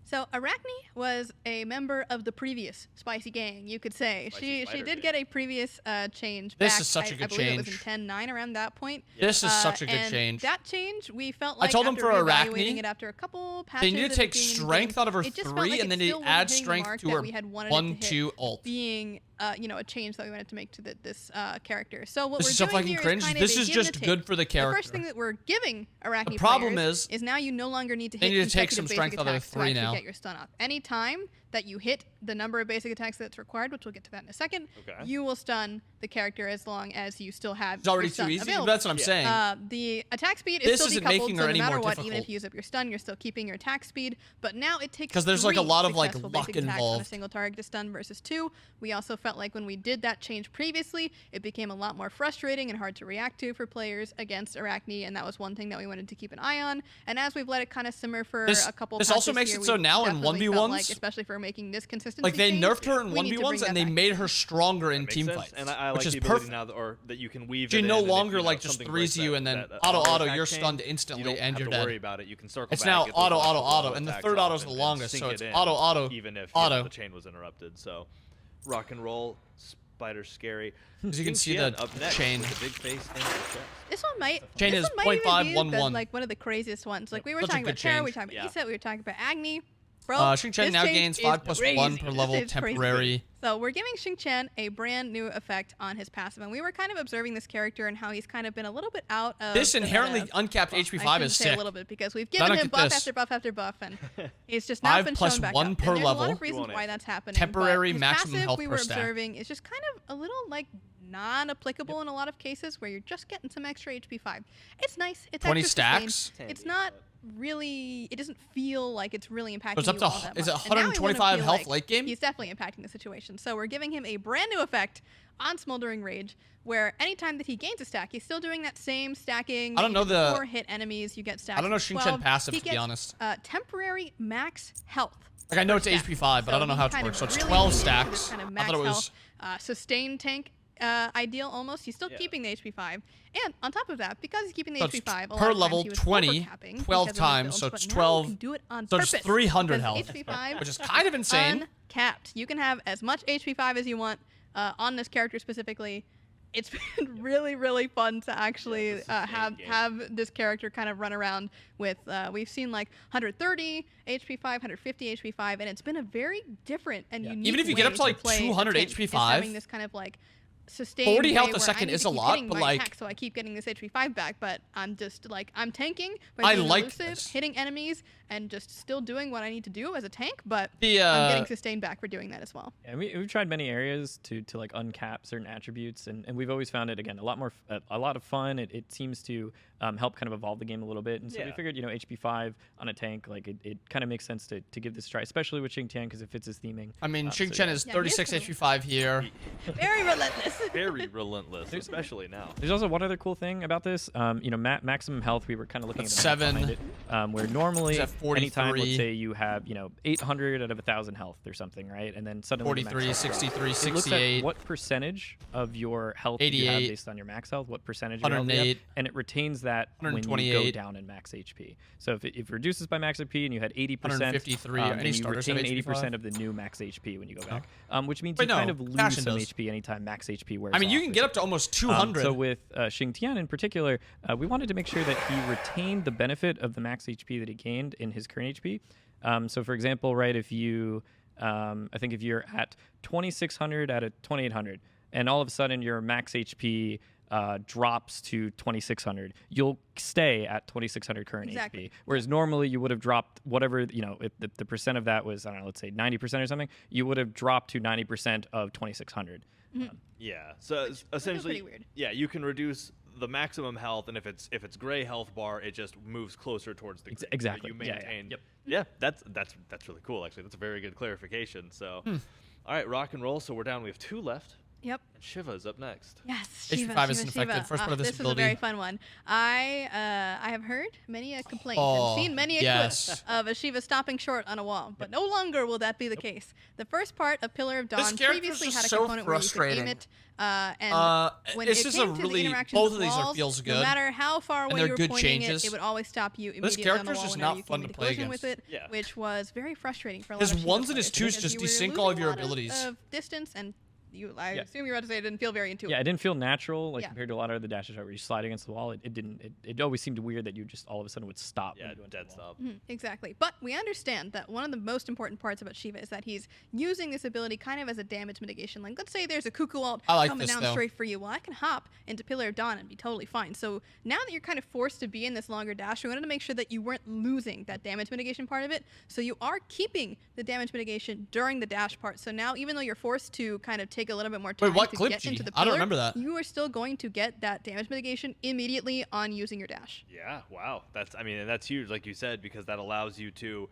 So Arachne was a member of the previous Spicy Gang, you could say. Spicy She Spider did Gang. get a previous change. This back, is such a I good believe change. It was in 10.9 around that point. This is such a good and change. That change, we felt I like told them after for reevaluating Arachne, it after a couple they patches need to at the take beginning of the strength game, out of her it just felt 3, like and then it they still wasn't add hitting the strength mark to that her we had wanted it to hit, 1-2 ult. being a change that we wanted to make to this character. So what This we're is so doing fucking here cringe. is kind of This a is give and just a take. good for the The character. first thing that we're giving Arachne The problem players is now you no longer need to they hit need to take consecutive some strength basic out of attacks to 3 actually now. get your stun off. Anytime that you hit the number of basic attacks that's required, which we'll get to that in a second, Okay. you will stun the character as long as you still have It's already your stun too easy. available. That's what I'm saying. The attack speed This is still isn't decoupled, making so her no any matter more what, even difficult. if you use up your stun, you're still keeping your attack speed. But now it takes 'Cause there's, like, a 3 lot of, like, successful luck basic attacks on a involved. single target to stun versus 2. We also felt like when we did that change previously, it became a lot more frustrating and hard to react to for players against Arachne, and that was one thing that we wanted to keep an eye on. And as we've let it kind of simmer for This- a couple this also patches makes here, it so we've now in definitely felt 1v1s, like, especially for making this consistency Like, they change, nerfed her in we need to 1v1s, bring and that they back. made her stronger in Makes team sense. fights, And I which like is the ability perfect. now that you can weave She it no in, and if, longer you know, like just something threes breaks you that- and then that auto attack you're chain, stunned you instantly don't and have you're to dead. worry about it. You can circle It's back, now get those auto, multiple and the attacks third off auto's the and longest, sink so it it's in, auto, even if auto. the chain was interrupted. So rock and roll, spider scary. As you can see King the Tien up next chain. with the big face and the chest. This one might. Chain this is one might 0.5, even be 1-1. like one of the craziest ones. Like we were Such a talking good about Terra, we were change. talking about Yeah. Iset, we were talking about Agni. Bro, Xingqian this now change gains is 5+1 crazy. per This level is crazy. temporary. So we're giving Xingqian a brand new effect on his passive, and we were kind of observing this character and how he's kind of been a little bit out of This the inherently meta. uncapped Well, HP5 I shouldn't is say sick. a little bit because we've But I given don't him get buff this. after buff after buff, and he's just not 5 been plus shown back 1 up. per And there's a lot level. of reasons You why want that's happening. Temporary but his maximum passive health we per were stack. observing is just kind of a little like non-applicable in a lot of cases where you're just getting some extra HP5. It's nice. It's 20 extra sustained. stacks? It's not really. It doesn't feel like it's really impacting. it's up you to all that is it much. And now we want him to 125 feel health like late game? He's definitely impacting the situation. So we're giving him a brand new effect on Smoldering Rage, where anytime that he gains a stack, he's still doing that same stacking. I don't know the- Before hit enemies, you get stacks. I don't know of Xingqian 12. passive, He to be gets, honest. Temporary max health. Like, I know per it's stack. HP5, but I don't know he how it kind works. of So it's really 12 leans into this stacks. Kind of I max thought it was health, sustain tank ideal almost. He's still keeping the HP5, and on top of that, because he's keeping the So it's HP5, a lot per of level times he was 20, overcapping 12 because of his times, builds, so but it's now 12, you can do it on so purpose. it's 300 because health, HP5 which is kind of insane. Uncapped. You can have as much HP5 as you want on this character specifically. It's been really, really fun to actually have this character kind of run around with. We've seen like 130 HP5, 150 HP5, and it's been a very different and unique. Even if you get way up to like play 200 a tank, is HP5, having this kind of like sustained 40 health way a where second I need is to a keep lot, hitting but my like- attack, so I keep getting this HP5 back, but I'm just like I'm tanking by I being like elusive, this. hitting enemies, and just still doing what I need to do as a tank, but The I'm getting sustained back for doing that as well. And we've tried many areas to like uncap certain attributes, and we've always found it again a lot of fun. It seems to help kind of evolve the game a little bit, and so we figured HP5 on a tank, like it kind of makes sense to give this a try, especially with Xingqian because it fits his theming. I mean, So, Xingqian yeah. is Yeah, 36 he is HP5 here. Very relentless. Very relentless, especially now. There's also one other cool thing about this. Maximum health. We were kind of looking That's at the math 7. behind it, where normally He's at 43. anytime, let's say you have 800 out of 1,000 health or something, right? And then suddenly the max 43, health 63, it looks 68. at what percentage of your health you have 88, based on your max health, what percentage of your health you have, 108, and it retains that when you go 128. down in max HP. So if it reduces by max HP and you had 80%, 153, then any you starters have retain 85? 80% of the new max HP when you go back, which means Wait, you kind no, of lose Passion some does. HP anytime max HP wears I mean, you off can or get up to something. almost 200. So with Xingqian in particular, we wanted to make sure that he retained the benefit of the max HP that he gained in his current HP. So for example, right, if you, I think if you're at 2,600 out of 2,800, and all of a sudden your max HP drops to 2,600, you'll stay at 2,600 current Exactly. HP. Whereas normally you would have dropped whatever, if the percent of that was, I don't know, let's say 90% or something, you would have dropped to 90% of 2,600. Yeah. So essentially, pretty weird. yeah, you can reduce the maximum health, and if it's gray health bar, it just moves closer towards the green. So Exactly. you Yeah, yeah. maintain. Yep. Yeah, that's really cool. Actually, that's a very good clarification. So, all right, rock and roll. So we're down. We have 2 left. Yep. And Shiva's up next. Yes, HP5 isn't affected. First part of this was a ability. very fun one. I have heard many a complaint Oh, and seen many a yes. clip of a Shiva stopping short on a wall, but no longer will that be the case. The first part of Pillar of Dawn character's previously just had a so component where you could aim frustrating. it, and when it's it just came a to really- the interaction both with of these walls, feels no good, matter how far and away they're you were good pointing changes. it would always stop you immediately on the character's wall just whenever not you fun came to into play collision with against. it, Yeah. which was very frustrating for a lot His of Shiva ones and his players twos because just you were desync all of losing your a lot abilities. of distance, and I Yeah. assume you were about to say it didn't feel very intuitive. Yeah, it didn't feel natural, like Yeah. compared to a lot of other dashes where you slide against the wall. It didn't. It always seemed weird that you just all of a sudden would stop. Yeah, when you went to dead the wall. stop. Exactly. But we understand that one of the most important parts about Shiva is that he's using this ability kind of as a damage mitigation. Like, let's say there's a cuckoo ult I like coming this, down though. straight for you. Well, I can hop into Pillar of Dawn and be totally fine. So now that you're kind of forced to be in this longer dash, we wanted to make sure that you weren't losing that damage mitigation part of it. So you are keeping the damage mitigation during the dash part. So now, even though you're forced to kind of take a little bit more time what to clipped get you? into the I don't pillar, remember that. you are still going to get that damage mitigation immediately on using your dash. Yeah, wow. And that's huge, like you said, because that allows you to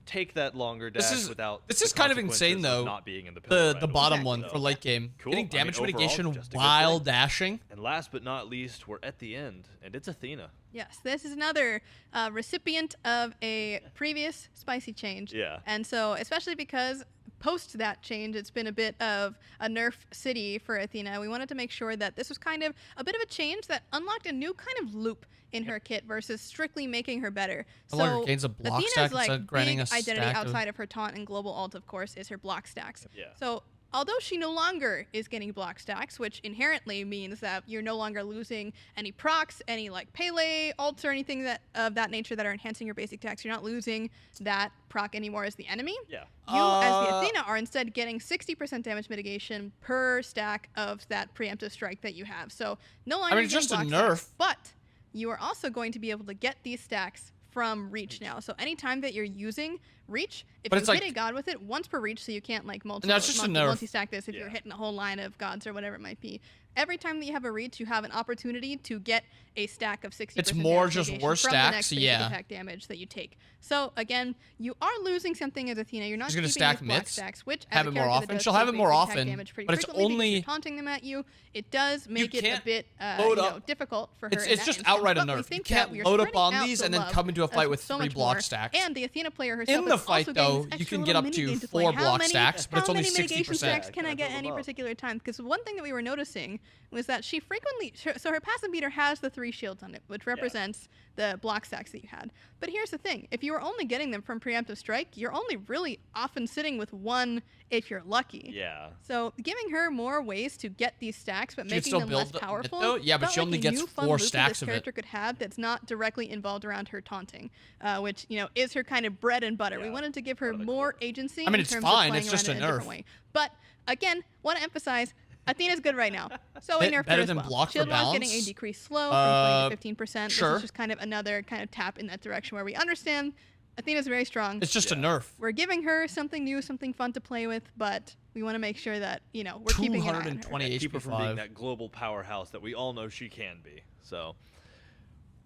take that longer dash without. This the is kind of consequences insane of though. not being in the pillar The right bottom away, one so. for late game. Cool. Getting damage overall, mitigation just a good while thing. dashing. And last but not least, we're at the end, and it's Athena. Yes, this is another recipient of a previous spicy change. Yeah. And so, especially because post that change, it's been a bit of a nerf city for Athena. We wanted to make sure that this was kind of a bit of a change that unlocked a new kind of loop in her kit versus strictly making her better. No longer gains a block Athena's stack like instead of granting big a identity stack of- outside of her taunt and global ult, of course, is her block stacks. Yeah. So although she no longer is getting block stacks, which inherently means that you're no longer losing any procs, any like Pele ults or anything that of that nature that are enhancing your basic attacks, you're not losing that proc anymore as the enemy. Yeah. You, as the Athena, are instead getting 60% damage mitigation per stack of that preemptive strike that you have. So no longer it's getting just a block nerf. stacks, but you are also going to be able to get these stacks from reach now. So anytime that you're using reach, if But you it's hit like- a god with it once per reach, so you can't like that's just a nerf. multi-stack this if you're Yeah. hitting a whole line of gods or whatever it might be. Every time that you have a reach, you have an opportunity to get a stack of 60%. It's more damage just mitigation worse from the stacks, next basic yeah. attack damage that you take. So again, you are losing something as Athena. You're not She's gonna keeping stack these block mitts, stacks, which have as a it more character that often. does She'll take have it more basic attack often, damage pretty but it's frequently because only- you're taunting them at you. It does make it a can't bit load up. difficult for her. It's in that just instance, outright a but we nerf. You think can't that we are load up spreading on out these the and then love come into a fight of with so 3 much block more. stacks. And the Athena player herself In the is fight, also getting though, this you extra can get little up to mini game 4 play. How block many- stacks, but it's how only many mitigation 60%. stacks can I Can I get build any them up? particular time? Because one thing that we were noticing was that she frequently, so her passive meter has the 3 shields on it, which represents the block stacks that you had. But here's the thing: if you were only getting them from preemptive strike, you're only really often sitting with 1 if you're lucky. Yeah. So giving her more ways to get these stacks, but She could making still them less build the mid, powerful. though? Yeah, but felt she only like a gets new fun 4 loop that stacks this of it. character could have that's not directly involved around her taunting, which is her kind of bread and butter. We Yeah, wanted to give her part of the more core. agency. I mean, in it's terms fine, Of playing it's just around a in different nerf. way. But again, want to emphasize. Athena's good right now. So we nerfed her Better as than well. block for Shield Wall's getting a balance? decreased slow from 20 to 15%. sure. This is just kind of another kind of tap in that direction where we understand Athena's very strong. It's just a Yeah. nerf. We're giving her something new, something fun to play with, but we want to make sure that, we're keeping an eye on her. 220 Keep her from being HP5. that global powerhouse that we all know she can be. So,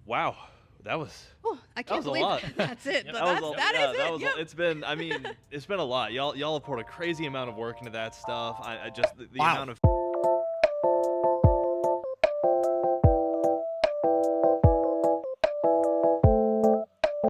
wow, that was. Whew, I can't was a believe lot. that's it. Yep. But That was that is it. that was. Yep. It's been. I mean, it's been a lot. Y'all have poured a crazy amount of work into that stuff. I just the Wow. amount of